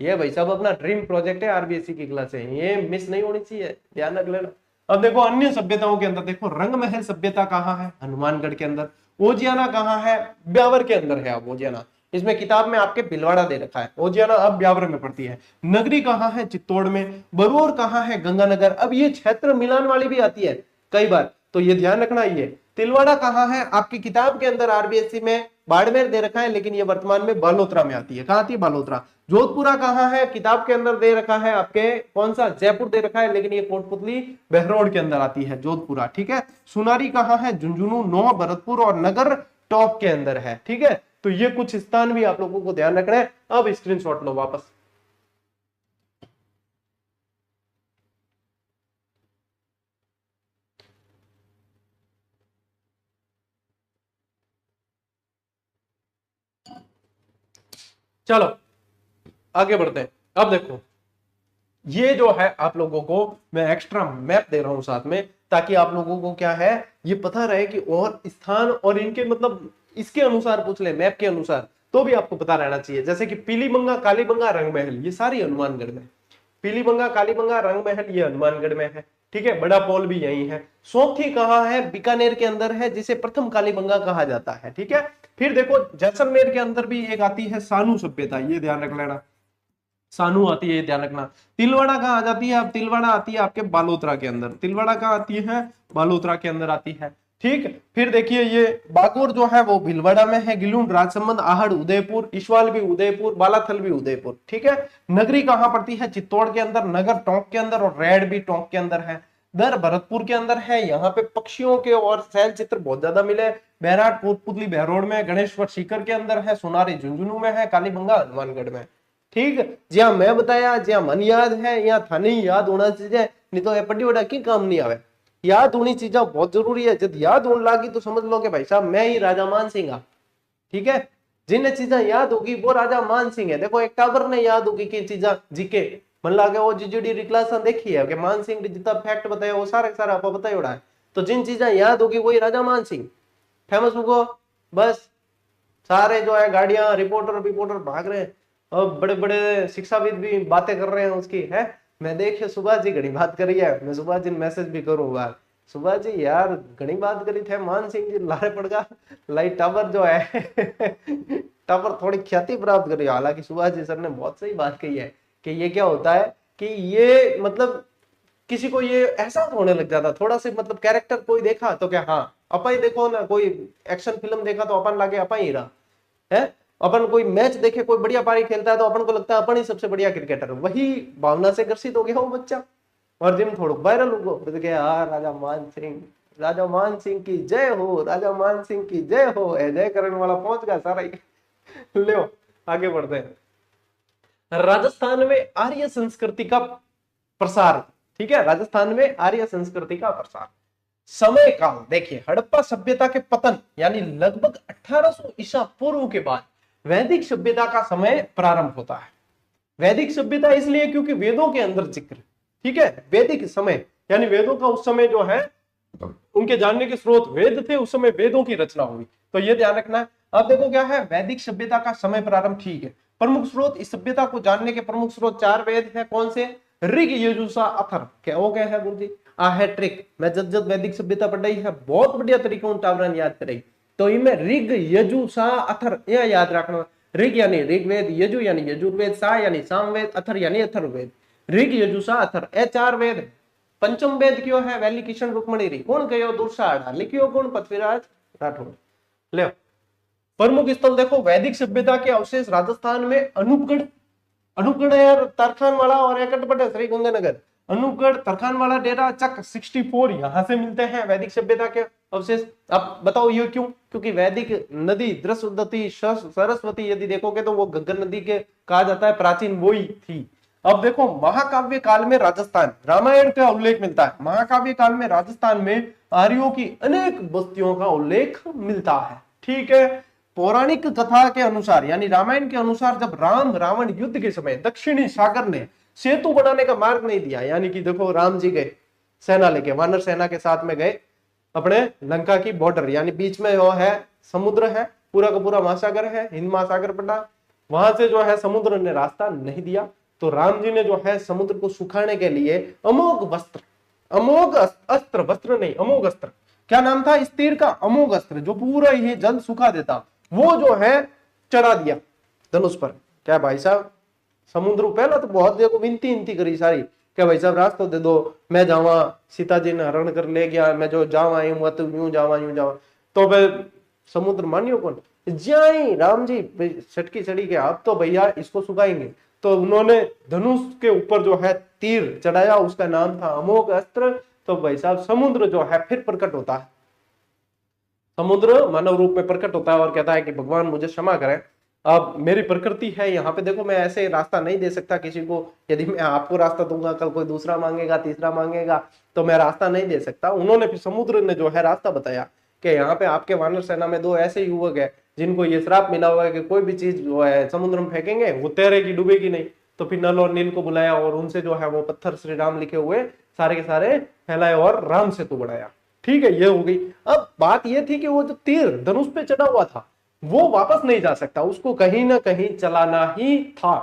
ये भाई साहब अपना ड्रीम प्रोजेक्ट है, आरबीएससी की क्लास है, ये मिस नहीं होनी चाहिए, ध्यान रख लेना। अब देखो अन्य सभ्यताओं के अंदर देखो, रंगमहल सभ्यता कहाँ है? हनुमानगढ़ के अंदर। ओजियाना कहाँ है? ब्यावर के अंदर है। अब ओजियाना, इसमें किताब में आपके भिलवाड़ा दे रखा है, ओजियाना अब ब्यावर में पड़ती है। नगरी कहाँ है? चित्तौड़ में। बरूर कहाँ है? गंगानगर। अब ये क्षेत्र मिलान वाली भी आती है कई बार, तो ये ध्यान रखना। ये तिलवाड़ा कहाँ है? आपकी किताब के अंदर आरबीएससी में बाड़मेर दे रखा है, लेकिन ये वर्तमान में बालोतरा में आती है। कहाँ आती है? बालोतरा। जोधपुरा कहाँ है? किताब के अंदर दे रखा है आपके, कौन सा? जयपुर दे रखा है, लेकिन ये कोटपुतली बहरोड के अंदर आती है, जोधपुरा, ठीक है। सुनारी कहाँ है? झुंझुनू, नौ, भरतपुर और नगर टॉप के अंदर है, ठीक है। तो ये कुछ स्थान भी आप लोगों को ध्यान रखना है। अब स्क्रीनशॉट लो वापस। चलो आगे बढ़ते हैं। अब देखो, ये जो है आप लोगों को मैं एक्स्ट्रा मैप दे रहा हूं साथ में, ताकि आप लोगों को क्या है ये पता रहे कि और स्थान और इनके मतलब इसके अनुसार पूछ ले, मैप के अनुसार, तो भी आपको पता रहना चाहिए। जैसे कि पीलीबंगा, कालीबंगा, रंगमहल, ये सारी हनुमानगढ़ में। पीलीबंगा, कालीबंगा, रंगमहल ये हनुमानगढ़ में है, ठीक है। बड़ा पोल भी यही है। सोथी कहाँ है? बीकानेर के अंदर है, जिसे प्रथम कालीबंगा कहा जाता है, ठीक है। फिर देखो जैसलमेर के अंदर भी एक आती है सानू सभ्यता, ये ध्यान रख लेना, सानू आती है, ध्यान रखना। तिलवाड़ा कहाँ आ जाती है? अब तिलवाड़ा आती है आपके बालोतरा के अंदर। तिलवाड़ा कहाँ आती है? बालोतरा के अंदर आती है, ठीक। फिर देखिए ये बागोर जो है वो भीलवाड़ा में है। गिलून, राजसमंद, आहड़ उदयपुर, इशवाल भी उदयपुर, बालाथल भी उदयपुर, ठीक है। नगरी कहाँ पड़ती है? चित्तौड़ के अंदर, नगर टोंक के अंदर, और रेड भी टोंक के अंदर है। दर भरतपुर के अंदर है। यहाँ पे पक्षियों के और शैल चित्र बहुत ज्यादा मिले। बैराट कोटपुतली बहरोड में, गणेश्वर सीकर के अंदर है, सोनारी झुंझुनू में है, कालीबंगा हनुमानगढ़ में, ठीक। ज्या मैं बताया, ज्या मन याद है, या थाने याद होना चाहिए, नहीं तो पट्टी वड़ा की काम नहीं आवे। याद होनी चीजें बहुत जरूरी है। जब याद होने लगी तो समझ लो कि भाई साहब मैं ही राजा मान सिंह हाँ, ठीक है। जिन्हें चीजें याद होगी वो राजा मान सिंह है। देखो एक टावर ने याद होगी कि चीजा जीके मन लागे वो जीजीडी क्लास देखी है कि मान सिंह ने जितना फैक्ट बताया वो सारा सारा आपको बताया उड़ा है। तो जिन चीजें याद होगी वही राजा मान सिंह फेमस होगा। बस सारे जो है गाड़ियां रिपोर्टर रिपोर्टर भाग रहे हैं, और बड़े बड़े शिक्षाविद भी बातें कर रहे हैं उसकी है। मैं देखिए सुभाष जी घनी बात करी है, मैं सुभाष जी मैसेज भी करूंगा, सुभाष जी यार घनी बात करी थे, मान सिंह जी लारे पड़गा लाइट टावर जो है टावर थोड़ी ख्याति प्राप्त करी। हालांकि सुभाष जी सर ने बहुत सही बात कही है कि ये क्या होता है कि ये मतलब किसी को ये एहसास होने लग जाता, थोड़ा सा मतलब कैरेक्टर कोई देखा तो क्या, हाँ अपन ही देखो ना, कोई एक्शन फिल्म देखा तो अपन लागे अपन ही रहा है, अपन कोई मैच देखे कोई बढ़िया पारी खेलता है तो अपन को लगता है अपन ही सबसे बढ़िया क्रिकेटर, वही भावना से ग्रसित हो गया वो बच्चा और जिम थोड़ा वायरल हो गया, यार राजा मान सिंह, राजा मान सिंह की जय हो, राजा मान सिंह की जय हो, जय करने वाला पहुंच गया सारा ही। लो आगे बढ़ते हैं। राजस्थान में आर्य संस्कृति का प्रसार, ठीक है, राजस्थान में आर्य संस्कृति का प्रसार। समय काल देखिए, हड़प्पा सभ्यता के पतन यानी लगभग 1800 ईसा पूर्व के बाद वैदिक सभ्यता का समय प्रारंभ होता है। वैदिक सभ्यता इसलिए क्योंकि वेदों के अंदर जिक्र, ठीक है, वैदिक समय यानी वेदों का उस समय जो है उनके जानने के स्रोत वेद थे, उस समय वेदों की रचना हुई, तो ये ध्यान रखना है। अब देखो क्या है, वैदिक सभ्यता का समय प्रारंभ, ठीक है, प्रमुख स्रोत इस सभ्यता को जानने के प्रमुख स्रोत 4 वेद है, कौन से, ऋग यजुषा अथर्व, क्या हो गया है गुरु जी, आ है ट्रिक, मैं जब वैदिक सभ्यता पढ़ रही है बहुत बढ़िया तरीके से टावरन याद करेगी, तो इनमें ऋग यजुषा अथर्व यह याद रखना, ऋग यानी ऋग्वेद, यजु यानी यजुर्वेद, सा यानी सामवेद, अथर्व यानी अथर्ववेद, ऋग यजुषा अथर्व ए 4 वेद। पंचम वेद क्यों है, वैली किशन रुक्मणी री, कौन कहो दुर्साढ़ा, लिखियो कौन, पृथ्वीराज राठौड़। ले प्रमुख स्थल देखो, वैदिक सभ्यता के अवशेष राजस्थान में अनूपगढ़, अनूपगढ़ यार तरखानवाला और एकटपट श्री गुंजनगर, अनूपगढ़ तरखानवाला डेरा चक 64 यहां से मिलते हैं वैदिक सभ्यता के अवशेष। अब बताओ ये क्यों, क्योंकि वैदिक नदी द्रस्वती सरस्वती यदि देखोगे तो वो गंगा नदी के कहा जाता है, प्राचीन वो ही थी। अब देखो महाकाव्य काल में राजस्थान, रामायण का उल्लेख मिलता है, महाकाव्य काल में राजस्थान में आर्यों की अनेक बस्तियों का उल्लेख मिलता है, ठीक है। पौराणिक कथा के अनुसार यानी रामायण के अनुसार जब राम रावण युद्ध के समय दक्षिणी सागर ने सेतु बनाने का मार्ग नहीं दिया, यानी कि देखो राम जी गए सेना लेके, वानर सेना के साथ में गए अपने लंका की बॉर्डर, यानी बीच में वो है समुद्र है, पूरा का पूरा महासागर है, हिंद महासागर पड़ा, वहां से जो है समुद्र ने रास्ता नहीं दिया, तो राम जी ने जो है समुद्र को सुखाने के लिए अमोघ वस्त्र, अमोघ अस्त्र, वस्त्र नहीं अमोघ अस्त्र, क्या नाम था इस तीर का, अमोघ अस्त्र, जो पूरा ही जल सुखा देता, वो जो है चढ़ा दिया धनुष पर। क्या भाई साहब, समुद्र पहला तो बहुत देखो विनती विनती करी सारी, क्या भाई साहब रास्ता दे दो, मैं जावा, सीता जी ने हरण कर ले गया, मैं जो जावा यूं तो यूं जावा यूं जावा, तो फिर समुद्र मानियो कौन, जाए राम जी छटकी चढ़ी के, अब तो भैया इसको सुखाएंगे, तो उन्होंने धनुष के ऊपर जो है तीर चढ़ाया, उसका नाम था अमोघ अस्त्र। तो भाई साहब समुद्र जो है फिर प्रकट होता है, समुद्र मानव रूप में प्रकट होता है और कहता है कि भगवान मुझे क्षमा करें, अब मेरी प्रकृति है यहाँ पे देखो, मैं ऐसे रास्ता नहीं दे सकता किसी को, यदि मैं आपको रास्ता दूंगा कल कोई दूसरा मांगेगा, तीसरा मांगेगा, तो मैं रास्ता नहीं दे सकता। उन्होंने फिर समुद्र ने जो है रास्ता बताया कि यहाँ पे आपके वानर सेना में 2 ऐसे युवक है जिनको ये श्राप मिला हुआ है कि कोई भी चीज जो है समुद्र में फेंकेंगे वो तैरेगी डूबेगी नहीं, तो फिर नल और नील को बुलाया और उनसे जो है वो पत्थर श्री राम लिखे हुए सारे के सारे फैलाए और राम सेतु बनाया, ठीक है, ये हो गई। अब बात ये थी कि वो जो तीर धनुष पे चढ़ा हुआ था वो वापस नहीं जा सकता, उसको कहीं ना कहीं चलाना ही था,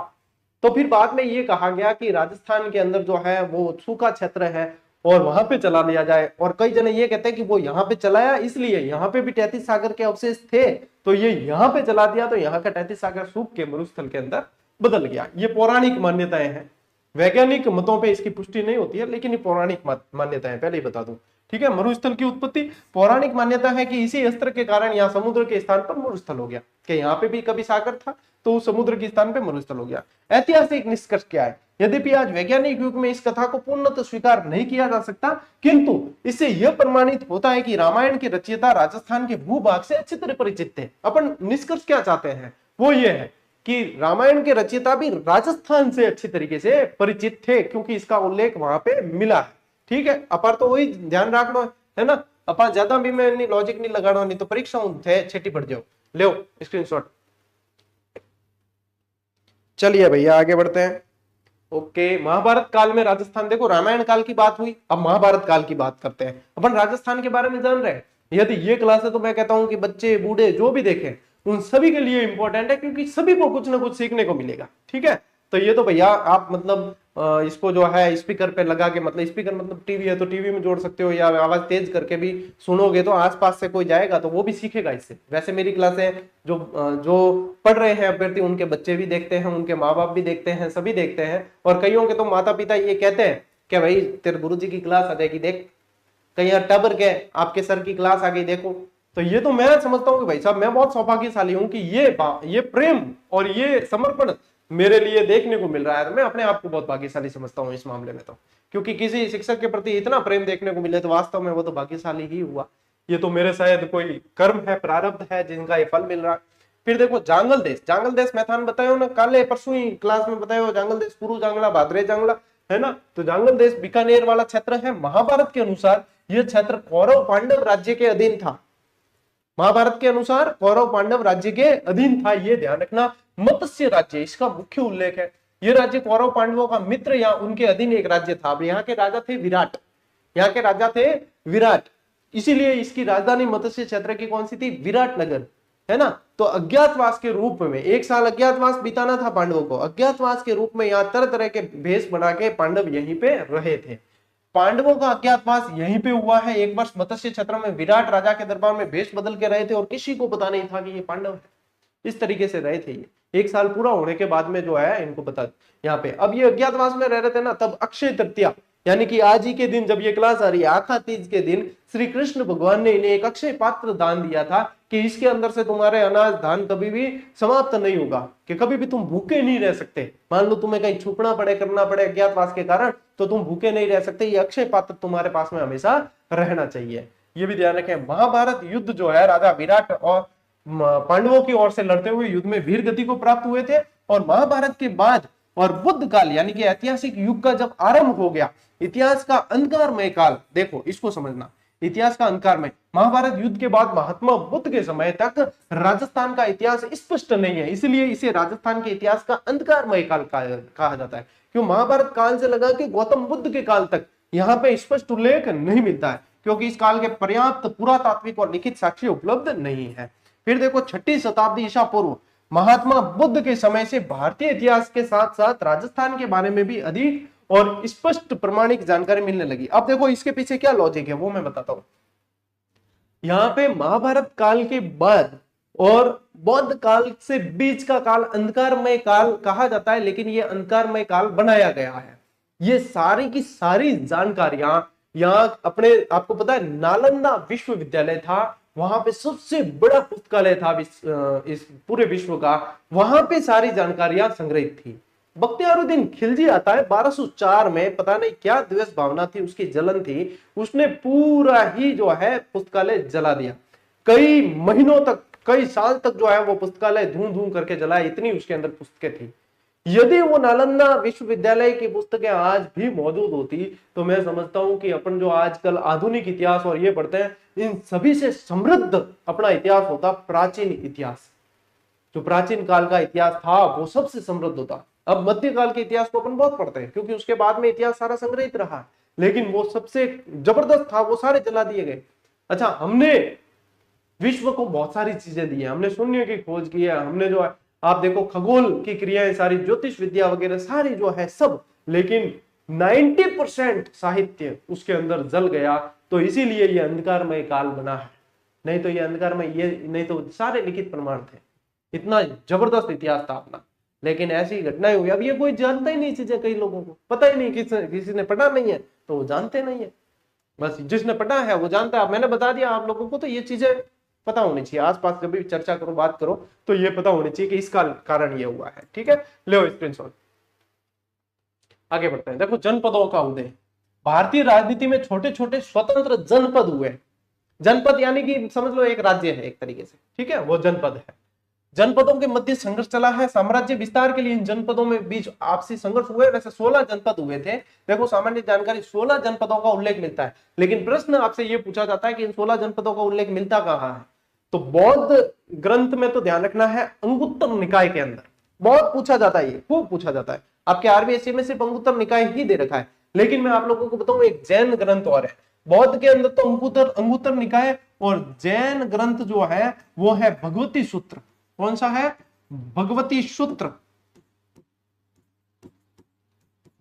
तो फिर बाद में ये कहा गया कि राजस्थान के अंदर जो है वो सूखा क्षेत्र है और वहां पे चला लिया जाए, और कई जने ये कहते हैं कि वो यहाँ पे चलाया इसलिए यहाँ पे भी 33 सागर के अवशेष थे, तो ये यहाँ पे चला दिया, तो यहाँ का 33 सागर सूख के मरुस्थल के अंदर बदल गया। ये पौराणिक मान्यताएं हैं, वैज्ञानिक मतों पे इसकी पुष्टि नहीं होती है, लेकिन ये पौराणिक मान्यताएं, पहले ही बता दूं, ठीक है। मरुस्थल की उत्पत्ति पौराणिक मान्यता है कि इसी अस्त्र के कारण यहाँ समुद्र के स्थान पर मरुस्थल हो गया, कि यहाँ पे भी कभी सागर था तो समुद्र के स्थान पे मरुस्थल हो गया। ऐतिहासिक निष्कर्ष क्या है, यद्यपि आज वैज्ञानिक युग में इस कथा को पूर्णतः स्वीकार नहीं किया जा सकता, किंतु इससे यह प्रमाणित होता है कि रामायण के रचयिता राजस्थान के भूभाग से अच्छी तरह परिचित थे। अपन निष्कर्ष क्या चाहते हैं, वो ये है कि रामायण के रचयिता भी राजस्थान से अच्छी तरीके से परिचित थे, क्योंकि इसका उल्लेख वहां पे मिला है, ठीक है। अपर तो वही ध्यान रखना है ना, अपन ज्यादा भी मैं नहीं लॉजिक नहीं लगाना, नहीं तो परीक्षा छेटी पड़ जाओ, ले स्क्रीनशॉट। चलिए भैया आगे बढ़ते हैं। ओके, महाभारत काल में राजस्थान, देखो रामायण काल की बात हुई, अब महाभारत काल की बात करते हैं। अपन राजस्थान के बारे में जान रहे हैं, यदि ये क्लास है तो मैं कहता हूं कि बच्चे बूढ़े जो भी देखें उन सभी के लिए इंपॉर्टेंट है, क्योंकि सभी को कुछ ना कुछ सीखने को मिलेगा, ठीक है। तो ये तो भैया आप मतलब इसको जो है स्पीकर पे लगा के, मतलब स्पीकर मतलब टीवी है तो टीवी में जोड़ सकते हो, या आवाज तेज करके भी सुनोगे तो आसपास से कोई जाएगा तो वो भी सीखेगा इससे। वैसे मेरी क्लासें जो पढ़ रहे हैं अभ्यर्थी उनके बच्चे भी देखते हैं, उनके माँ बाप भी देखते हैं, सभी देखते हैं, और कईयों के तो माता पिता ये कहते हैं क्या भाई तेरे गुरुजी की क्लास आ जाएगी, देख कहीं यहाँ टबर के आपके सर की क्लास आ गई देखो। तो ये तो मैं समझता हूँ कि भाई साहब मैं बहुत सौभाग्यशाली हूँ कि ये प्रेम और ये समर्पण मेरे लिए देखने को मिल रहा है। तो मैं अपने आप को बहुत भाग्यशाली समझता हूँ इस मामले में, तो क्योंकि किसी शिक्षक के प्रति इतना प्रेम देखने को मिले तो वास्तव में वो तो भाग्यशाली ही हुआ। ये तो मेरे शायद कोई कर्म है, प्रारब्ध है, जिनका ये फल मिल रहा है। फिर देखो जांगल देश मैं थान बताया ना, काले परसों ही क्लास में बताया जांगल देश, पुरु जांगला, भाद्रे जांगला, है ना। तो जांगल देश बीकानेर वाला क्षेत्र है। महाभारत के अनुसार यह क्षेत्र कौरव पांडव राज्य के अधीन था। महाभारत के अनुसार कौरव पांडव राज्य के अधीन था, ये ध्यान रखना। मत्स्य राज्य इसका मुख्य उल्लेख है। ये राज्य कौरव पांडवों का मित्र या उनके अधीन एक राज्य था। अब यहाँ के राजा थे विराट, यहाँ के राजा थे विराट, इसीलिए इसकी राजधानी मत्स्य क्षेत्र की कौन सी थी, विराटनगर, है ना। तो अज्ञातवास के रूप में 1 साल अज्ञातवास बिताना था पांडवों को। अज्ञातवास के रूप में यहाँ तरह तरह के भेष बना के पांडव यहीं पे रहे थे। पांडवों का अज्ञातवास यहीं पे हुआ है। 1 वर्ष मत्स्य क्षेत्र में विराट राजा के दरबार में भेष बदल के रहे थे और किसी को पता नहीं था कि ये पांडव है। इस तरीके से रहे थे ये। 1 साल पूरा होने के बाद में जो है इनको पता यहाँ पे। अब ये अज्ञातवास में रह रहे थे ना, तब अक्षय तृतीया यानी कि आज ही के दिन जब ये क्लास आ रही है, आखा तीज के दिन श्री कृष्ण भगवान ने इन्हें एक अक्षय पात्र दान दिया था कि इसके अंदर से तुम्हारे अनाज धान कभी भी समाप्त नहीं होगा, कि कभी भी तुम भूखे नहीं रह सकते। मान लो तुम्हें कहीं छुपना पड़े, करना पड़े अज्ञातवास के कारण, तो तुम भूखे नहीं रह सकते। ये अक्षय पात्र तुम्हारे पास में हमेशा रहना चाहिए, ये भी ध्यान रखें। महाभारत युद्ध जो है राजा विराट और पांडवों की ओर से लड़ते हुए युद्ध में वीर गति को प्राप्त हुए थे। और महाभारत के बाद और बुद्ध काल यानी कि ऐतिहासिक युग का जब आरंभ हो गया, इतिहास का अंधकारमय काल, देखो इसको समझना, इतिहास का अंधकारमय, महाभारत युद्ध के बाद महात्मा बुद्ध के समय तक राजस्थान का इतिहास स्पष्ट नहीं है, इसलिए इसे राजस्थान के इतिहास का अंधकारमय काल कहा जाता है। क्यों, महाभारत काल से लगा कि गौतम बुद्ध के काल तक यहाँ पे स्पष्ट उल्लेख नहीं मिलता है, क्योंकि इस काल के पर्याप्त पुरातात्विक और लिखित साक्ष्य उपलब्ध नहीं है। फिर देखो 6ठी शताब्दी ईसा पूर्व, महात्मा बुद्ध के समय से भारतीय इतिहास के साथ साथ राजस्थान के बारे में भी अधिक और स्पष्ट प्रमाणिक जानकारी मिलने लगी। अब देखो इसके पीछे क्या लॉजिक है वो मैं बताता हूं। यहाँ पे महाभारत काल के बाद और बौद्ध काल से बीच का काल अंधकारमय काल कहा जाता है, लेकिन ये अंधकारमय काल बनाया गया है। ये सारी की सारी जानकारियां यहाँ अपने, आपको पता है नालंदा विश्वविद्यालय था, वहां पे सबसे बड़ा पुस्तकालय था इस पूरे विश्व का, वहां पे सारी जानकारियां संग्रहित थी। बख्तियारुद्दीन खिलजी आता है 1204 में, पता नहीं क्या द्वेष भावना थी, उसकी जलन थी, उसने पूरा ही जो है पुस्तकालय जला दिया। कई महीनों तक, कई साल तक जो है वो पुस्तकालय धूम धूम करके जलाया, इतनी उसके अंदर पुस्तकें थी। यदि वो नालंदा विश्वविद्यालय की पुस्तकें आज भी मौजूद होती तो मैं समझता हूं कि अपन जो आजकल आधुनिक इतिहास और ये पढ़ते हैं, इन सभी से समृद्ध अपना इतिहास होता। प्राचीन इतिहास, जो प्राचीन काल का इतिहास था वो सबसे समृद्ध होता। अब मध्यकाल के इतिहास को अपन बहुत पढ़ते हैं क्योंकि उसके बाद में इतिहास सारा संग्रहित रहा, लेकिन वो सबसे जबरदस्त था, वो सारे जला दिए गए। अच्छा, हमने विश्व को बहुत सारी चीजें दी है, हमने शून्य की खोज की है, हमने जो है आप देखो खगोल की क्रियाएं सारी, ज्योतिष विद्या वगैरह सारी जो है सब, लेकिन 90% साहित्य उसके अंदर जल गया। तो इसीलिए ये अंधकारमय काल बना है, नहीं तो ये अंधकारमय, ये नहीं तो सारे लिखित प्रमाण थे। इतना जबरदस्त इतिहास था अपना, लेकिन ऐसी घटनाएं हुई। अब ये कोई जानता ही नहीं चीजें, कई लोगों को पता ही नहीं, किसी ने पढ़ा नहीं है तो वो जानते नहीं है, बस जिसने पढ़ा है वो जानता है। मैंने बता दिया आप लोगों को, तो ये चीजें पता होनी चाहिए। आसपास जब भी चर्चा करो, बात करो, तो ये पता होनी चाहिए कि इसका कारण ये हुआ है। ठीक है, ले स्क्रीनशॉट, आगे बढ़ते हैं। देखो जनपदों का उदय, भारतीय राजनीति में छोटे छोटे स्वतंत्र जनपद हुए। जनपद यानी कि समझ लो एक राज्य है एक तरीके से, ठीक है, वो जनपद है। जनपदों के मध्य संघर्ष चला है, साम्राज्य विस्तार के लिए इन जनपदों में बीच आपसी संघर्ष हुए। वैसे 16 जनपद हुए थे। देखो सामान्य जानकारी 16 जनपदों का उल्लेख मिलता है, लेकिन प्रश्न आपसे ये पूछा जाता है कि इन 16 जनपदों का उल्लेख मिलता कहाँ है। तो बौद्ध ग्रंथ में तो ध्यान रखना है, अंगुत्तर निकाय के अंदर बहुत पूछा जाता है, ये खूब पूछा जाता है। आपके आरबीएससी में सिर्फ अंगुत्तर निकाय ही दे रखा है, लेकिन मैं आप लोगों को बताऊं एक जैन ग्रंथ और है। बौद्ध के अंदर तो अंगुत्तर निकाय, और जैन ग्रंथ जो है वो है भगवती सूत्र। कौन सा है? भगवती सूत्र।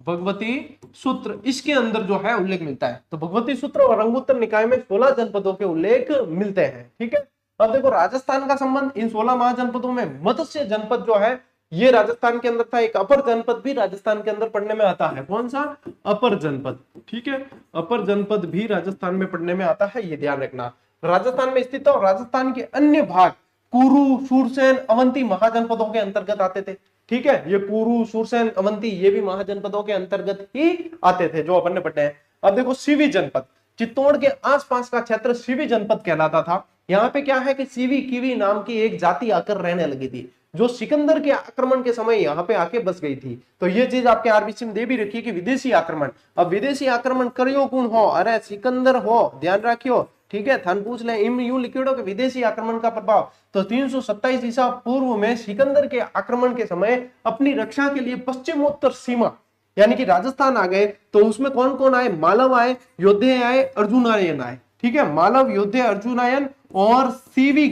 भगवती सूत्र, इसके अंदर जो है उल्लेख मिलता है। तो भगवती सूत्र और अंगुत्तर निकाय में 16 जनपदों के उल्लेख मिलते हैं। ठीक है, अब देखो राजस्थान का संबंध इन 16 महाजनपदों में मत्स्य जनपद जो है ये राजस्थान के अंदर था। एक अपर जनपद भी राजस्थान के अंदर पढ़ने में आता है, कौन सा? अपर जनपद। ठीक है, अपर जनपद भी राजस्थान में पढ़ने में आता है, ये ध्यान रखना। राजस्थान में स्थित था और राजस्थान के अन्य भाग कुरु, शूरसेन, अवंती महाजनपदों के अंतर्गत आते थे। ठीक है, ये कुरु, शूरसेन, अवंती ये भी महाजनपदों के अंतर्गत ही आते थे जो अपन ने पढ़े हैं। अब देखो सीवी जनपद, चित्तौड़ के आसपास का क्षेत्र सीवी जनपद कहलाता था। यहाँ पे क्या है कि सीवी कीवी नाम की एक जाति आकर रहने लगी थी, जो सिकंदर के आक्रमण के समय यहाँ पे आके बस गई थी। तो ये चीज आपके आरबीसी में दे भी रखी है कि विदेशी आक्रमण। अब विदेशी आक्रमण करियो कौन हो? अरे सिकंदर हो, ध्यान रखियो। ठीक है, थान पूछ ले इम यूं लिखियो कि विदेशी आक्रमण का प्रभाव। तो 327 ईसा पूर्व में सिकंदर के आक्रमण के समय अपनी रक्षा के लिए पश्चिमोत्तर सीमा यानी कि राजस्थान आ गए। तो उसमें कौन कौन आए? मालव आए, योद्धे आए, अर्जुनायन आए। ठीक है, मालव, योद्धे, अर्जुनायन और सीवी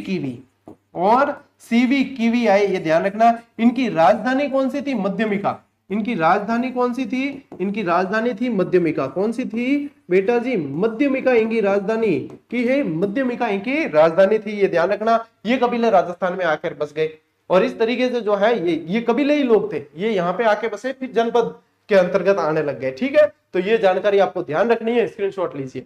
कीवी आए, ये ध्यान रखना। इनकी राजधानी कौन सी थी? मध्यमिका। इनकी राजधानी कौन सी थी? इनकी राजधानी थी मध्यमिका। कौन सी थी बेटा जी? मध्यमिका इनकी राजधानी की है, मध्यमिका इनकी राजधानी थी, ये ध्यान रखना। ये कबीले राजस्थान में आकर बस गए और इस तरीके से जो है ये कबीले ही लोग थे, ये यहाँ पे आके बसे, फिर जनपद के अंतर्गत आने लग गए। ठीक है, तो ये जानकारी आपको ध्यान रखनी है, स्क्रीनशॉट लीजिए।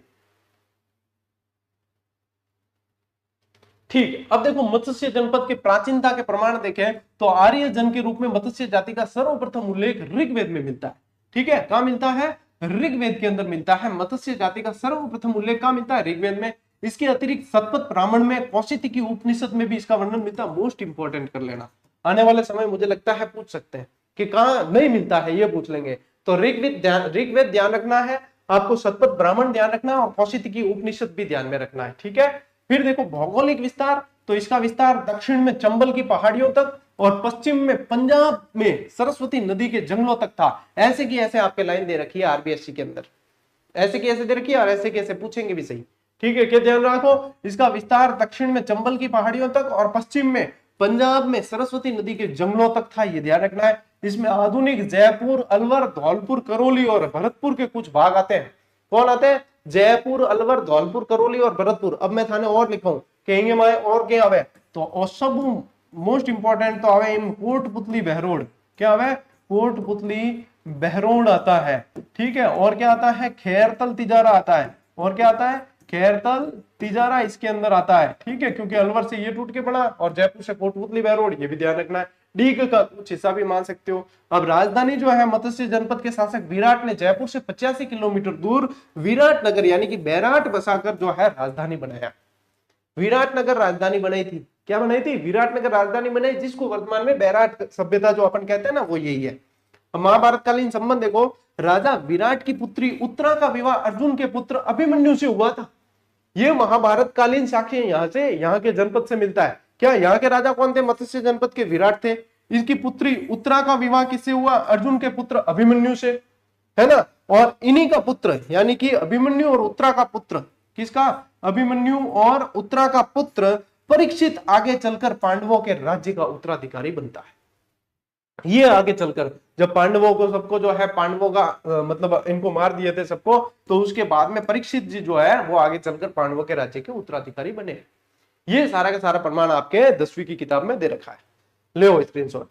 ठीक है, अब देखो मत्स्य जनपद के प्राचीनता के प्रमाण देखें तो आर्य जन के रूप में मत्स्य जाति का सर्वप्रथम उल्लेख ऋग्वेद में मिलता है। ठीक है, कहां मिलता है? ऋग्वेद के अंदर मिलता है। मत्स्य जाति का सर्वप्रथम उल्लेख कहां मिलता है? ऋग्वेद में। इसके अतिरिक्त शतपथ ब्राह्मण में, कौशिकी उपनिषद में भी इसका वर्णन मिलता है। मोस्ट इंपोर्टेंट कर लेना, आने वाले समय मुझे लगता है पूछ सकते हैं कि कहां नहीं मिलता है, ये पूछ लेंगे। तो ऋग्वेद ध्यान रखना है आपको, शतपथ ब्राह्मण ध्यान रखना और कौशिकी उपनिषद भी ध्यान में रखना है। ठीक है, फिर देखो भौगोलिक विस्तार, तो इसका विस्तार दक्षिण में चंबल की पहाड़ियों तक और पश्चिम में पंजाब में सरस्वती नदी के जंगलों तक था। ऐसे की ऐसे आपके लाइन दे रखी है आरबीएससी के अंदर, ऐसे की ऐसे दे रखी है और ऐसे कैसे पूछेंगे भी सही। ठीक है, क्या ध्यान रखो? इसका विस्तार दक्षिण में चंबल की पहाड़ियों तक और पश्चिम में पंजाब में सरस्वती नदी के जंगलों तक था, ये ध्यान रखना है। इसमें आधुनिक जयपुर, अलवर, धौलपुर, करौली और भरतपुर के कुछ भाग आते हैं। कौन आते हैं? जयपुर, अलवर, धौलपुर, करौली और भरतपुर। अब मैं थाने और लिखाऊं कहेंगे मैं और क्या आवे, तो और सब मोस्ट इंपोर्टेंट तो आवे इन कोटपुतली बहरोड। क्या आवे? कोटपुतली बहरोड आता है। ठीक है, और क्या आता है? खैरतल तिजारा आता है। और क्या आता है? खैरतल तिजारा इसके अंदर आता है। ठीक है, क्योंकि अलवर से ये टूट के पड़ा और जयपुर से कोटपुतली बहरोड, ये भी ध्यान रखना है। डीग का कुछ हिस्सा भी मान सकते हो। अब राजधानी जो है मत्स्य जनपद के शासक विराट ने जयपुर से 85 किलोमीटर दूर विराट नगर यानी कि बैराट बसाकर जो है राजधानी बनाया। विराट नगर राजधानी बनाई थी। क्या बनाई थी? विराट नगर राजधानी बनाई, जिसको वर्तमान में बैराट सभ्यता जो अपन कहते हैं ना, वो यही है। महाभारत कालीन संबंध देखो, राजा विराट की पुत्री उत्तरा का विवाह अर्जुन के पुत्र अभिमन्यु से हुआ था। ये महाभारत कालीन साक्ष्य यहाँ के जनपद से मिलता है। क्या यहाँ के राजा कौन थे? मत्स्य जनपद के विराट थे। इसकी पुत्री उत्तरा का विवाह किससे हुआ? अर्जुन के पुत्र अभिमन्यु से, है ना। और इन्हीं का पुत्र यानी कि अभिमन्यु और उत्तरा का पुत्र, किसका? अभिमन्यु और उत्तरा का पुत्र परीक्षित आगे चलकर पांडवों के राज्य का उत्तराधिकारी बनता है। ये आगे चलकर जब पांडवों को सबको जो है पांडवों का मतलब इनको मार दिए थे सबको, तो उसके बाद में परीक्षित जी जो है वो आगे चलकर पांडवों के राज्य के उत्तराधिकारी बने। ये सारा का सारा प्रमाण आपके 10वीं की किताब में दे रखा है, ले स्क्रीनशॉट।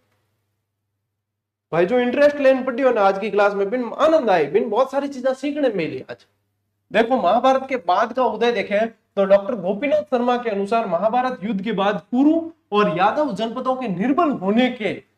भाई जो इंटरेस्ट लेन पड़ी हो ना आज की क्लास में, बिन आनंद आए, बिन बहुत सारी चीजें सीखने मिली आज। देखो महाभारत के बाद का उदय देखें तो डॉक्टर गोपीनाथ शर्मा के अनुसार महाभारत युद्ध के बाद कुरु और यादव जनपदों के निर्बल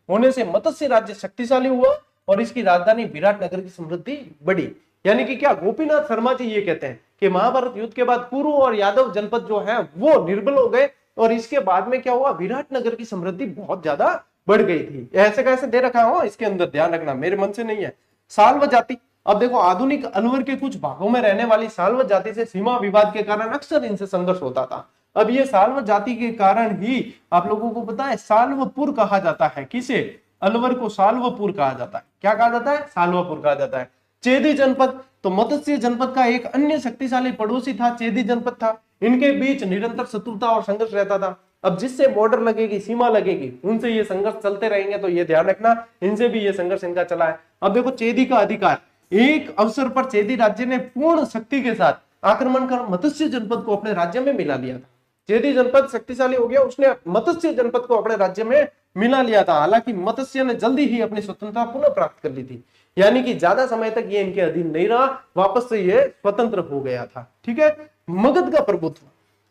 होने से मत्स्य राज्य शक्तिशाली हुआ और इसकी राजधानी विराट नगर की समृद्धि बढ़ी। यानी कि क्या गोपीनाथ शर्मा जी ये कहते हैं कि महाभारत युद्ध के बाद कुरु और यादव जनपद जो है वो निर्बल हो गए और इसके बाद में क्या हुआ? विराट नगर की समृद्धि बहुत ज्यादा बढ़ गई थी। ऐसे कैसे दे रखा हो इसके अंदर, ध्यान रखना, मेरे मन से नहीं है। साल्व जाति, अब देखो आधुनिक अलवर के कुछ भागों में रहने वाली साल्व जाति से सीमा विवाद के कारण अक्सर इनसे संघर्ष होता था। अब ये साल्व जाति के कारण ही आप लोगों को पता है साल्वपुर कहा जाता है। किसे? अलवर को साल्वपुर कहा जाता है। क्या कहा जाता है? साल्वपुर कहा जाता है। चेदी जनपद, तो मत्स्य जनपद का एक अन्य शक्तिशाली पड़ोसी था, चेदी जनपद था। इनके बीच निरंतर शत्रुता और संघर्ष रहता था। अब जिससे बॉर्डर लगेगी, सीमा लगेगी, उनसे ये संघर्ष चलते रहेंगे, तो ये ध्यान रखना इनसे भी ये संघर्ष इनका चला है। अब देखो चेदी का अधिकार, एक अवसर पर चेदी राज्य ने पूर्ण शक्ति के साथ आक्रमण कर मत्स्य जनपद को अपने राज्य में मिला लिया था। चेदी जनपद शक्तिशाली हो गया, उसने मत्स्य जनपद को अपने राज्य में मिला लिया था। हालांकि मत्स्य ने जल्दी ही अपनी स्वतंत्रता पुनः प्राप्त कर ली थी, यानी कि ज्यादा समय तक ये इनके अधीन नहीं रहा, वापस से ये स्वतंत्र हो गया था। ठीक है। मगध का प्रभुत्व,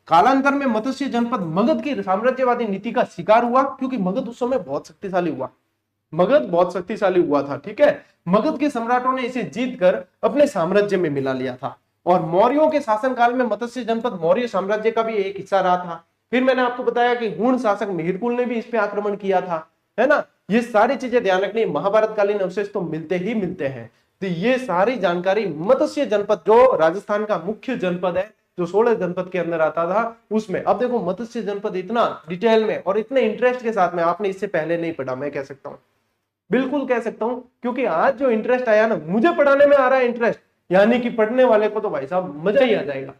कालांतर में मत्स्य जनपद मगध की साम्राज्यवादी नीति का शिकार हुआ, क्योंकि मगध उस समय बहुत शक्तिशाली हुआ, मगध बहुत शक्तिशाली हुआ था। ठीक है। मगध के सम्राटों ने इसे जीतकर अपने साम्राज्य में मिला लिया था, और मौर्यों के शासनकाल में मत्स्य जनपद मौर्य साम्राज्य का भी एक हिस्सा रहा था। फिर मैंने आपको बताया कि हुण शासक मिहिरकुल ने भी इस पे आक्रमण किया था, है ना। ये सारी चीजें ध्यान रखनी, महाभारत कालीन अवशेष तो मिलते ही मिलते हैं। तो ये सारी जानकारी मत्स्य जनपद जो राजस्थान का मुख्य जनपद है, जो 16 जनपद के अंदर आता था, उसमें अब देखो मत्स्य जनपद इतना डिटेल में और इतने इंटरेस्ट के साथ में आपने इससे पहले नहीं पढ़ा, मैं कह सकता हूं, बिल्कुल कह सकता हूं, क्योंकि आज जो इंटरेस्ट आया ना, मुझे पढ़ाने में आ रहा है इंटरेस्ट, यानी कि पढ़ने वाले को तो भाई साहब मजा ही आ जाएगा,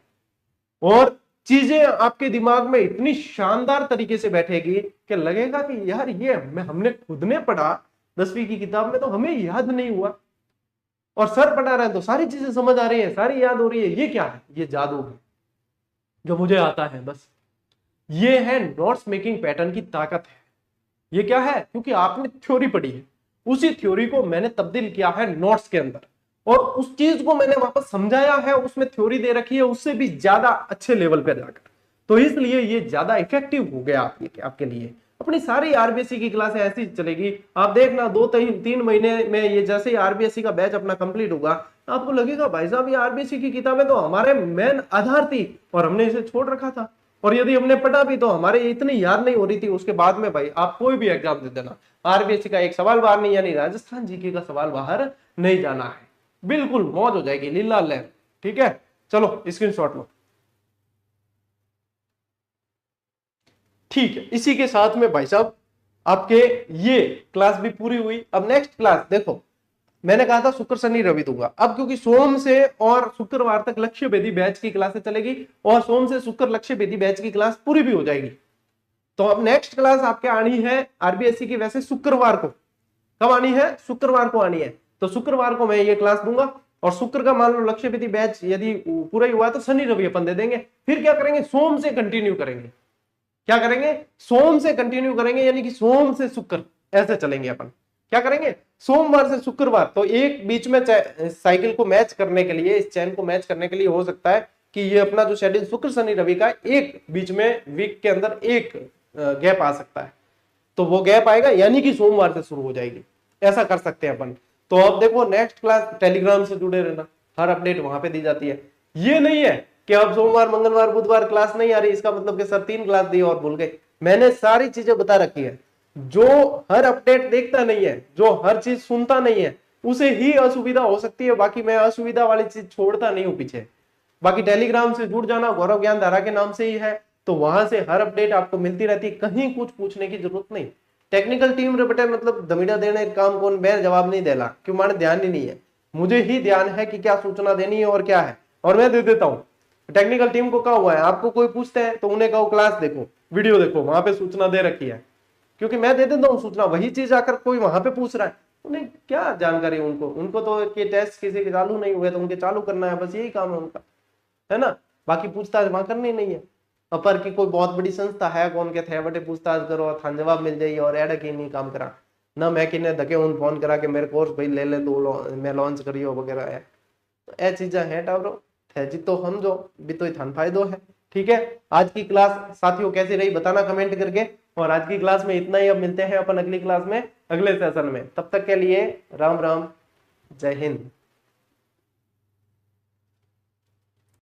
और चीजें आपके दिमाग में इतनी शानदार तरीके से बैठेगी कि लगेगा कि यार ये हमने खुद ने पढ़ा 10वीं की किताब में, तो हमें याद नहीं हुआ, और सर पढ़ा रहे हैं तो सारी चीजें समझ आ रही है, सारी याद हो रही है। ये क्या है? ये जादू है जो मुझे आता है, बस ये है नोट्स मेकिंग पैटर्न की ताकत है। ये क्या है? क्योंकि आपने थ्योरी पढ़ी है, उसी थ्योरी को मैंने तब्दील किया है नोट्स के अंदर, और उस चीज को मैंने वापस समझाया है, उसमें थ्योरी दे रखी है उससे भी ज्यादा अच्छे लेवल पे जाकर, तो इसलिए ये ज्यादा इफेक्टिव हो गया आपके लिए। अपनी सारी आरबीएससी की क्लासें ऐसी चलेगी, आप देखना 2-3 महीने में ये जैसे ही आरबीएससी का बैच अपना कंप्लीट होगा, आपको लगेगा भाई साहब ये आरबीएससी की किताबें तो हमारे मेन आधार थी और हमने इसे छोड़ रखा था, और यदि हमने पढ़ा भी तो हमारे इतनी याद नहीं हो रही थी। उसके बाद में भाई आप कोई भी एग्जाम दे देना, आरबीएससी का एक सवाल बाहर नहीं, यानी राजस्थान जीके का सवाल बाहर नहीं जाना है, बिल्कुल मौज हो जाएगी, लीला लैम। ठीक है, चलो स्क्रीनशॉट लो। ठीक है, इसी के साथ में भाई साहब आपके ये क्लास भी पूरी हुई। अब नेक्स्ट क्लास देखो, मैंने कहा था शुक्र शनि रवि दूंगा, अब क्योंकि सोम से और शुक्रवार तक लक्ष्य भेदी बैच की क्लासें चलेगी, और सोम से शुक्र लक्ष्य भेदी बैच की क्लास पूरी भी हो जाएगी। तो अब नेक्स्ट क्लास आपके आनी है आरबीएससी की, वैसे शुक्रवार को। कब आनी है? शुक्रवार को आनी है। तो शुक्रवार को मैं ये क्लास दूंगा, और शुक्र का मान लो लक्ष्य भेदी बैच यदि पूरा ही हुआ तो शनि रवि अपन दे देंगे। फिर क्या करेंगे? सोम से कंटिन्यू करेंगे। क्या करेंगे? सोम से कंटिन्यू करेंगे, यानी कि सोम से शुक्र ऐसे चलेंगे अपन। क्या करेंगे? सोमवार से शुक्रवार। तो एक बीच में साइकिल को मैच करने के लिए, इस चैन को मैच करने के लिए हो सकता है कि ये अपना जो शेड्यूल शुक्र शनि रवि का, एक बीच में वीक के अंदर एक गैप आ सकता है, तो वो गैप आएगा, यानी कि सोमवार से शुरू हो जाएगी। ऐसा कर सकते हैं अपन। तो अब देखो नेक्स्ट क्लास टेलीग्राम से जुड़े रहना, हर अपडेट वहां पे दी जाती है। ये नहीं है कि अब सोमवार मंगलवार बुधवार क्लास नहीं आ रही, इसका मतलब कि सर 3 क्लास दी और भूल गए। मैंने सारी चीजें बता रखी है। जो हर अपडेट देखता नहीं है, जो हर चीज सुनता नहीं है, उसे ही असुविधा हो सकती है। बाकी मैं असुविधा वाली चीज छोड़ता नहीं हूं पीछे। बाकी टेलीग्राम से जुड़ जाना, गौरव ज्ञान धारा के नाम से ही है, तो वहां से हर अपडेट आपको मिलती रहती है, कहीं कुछ पूछने की जरूरत नहीं। टेक्निकल टीम रे बेटे मतलब दमिड़ा देने काम कौन बैर जवाब नहीं देला, क्यों? माने ध्यान ही नहीं है, मुझे ही ध्यान है कि क्या सूचना देनी है और क्या है, और मैं दे देता हूँ। टेक्निकल टीम को कहा हुआ है, आपको कोई पूछते हैं तो उन्हें कहो क्लास देखो, वीडियो देखो, वहां पे सूचना दे रखी है, क्योंकि मैं दे देता हूँ सूचना। वही चीज आकर कोई वहां पे पूछ रहा है, उन्हें क्या जानकारी? उनको तो कि टेस्ट किसी के चालू नहीं हुए तो उनके चालू करना है, बस यही काम है उनका, है ना। बाकी पूछताछ वहां करनी नहीं है। अपर की कोई बहुत बड़ी संस्था है कौन के थे बटे पूछताछ करो, थान जवाब मिल जाइए, और एड की नहीं काम करा ना। मैं कि धके उन फोन करा के मेरे कोर्स भाई ले ले दो, मैं लॉन्च करियो वगैरह है, तो ए चीजा है टावरो है जी, तो हम जो भी तो थान फायदो है। ठीक है, आज की क्लास साथियों कैसी रही बताना कमेंट करके, और आज की क्लास में इतना ही। अब मिलते हैं अपन अगली क्लास में, अगले सेशन में। तब तक के लिए राम राम, जय हिंद।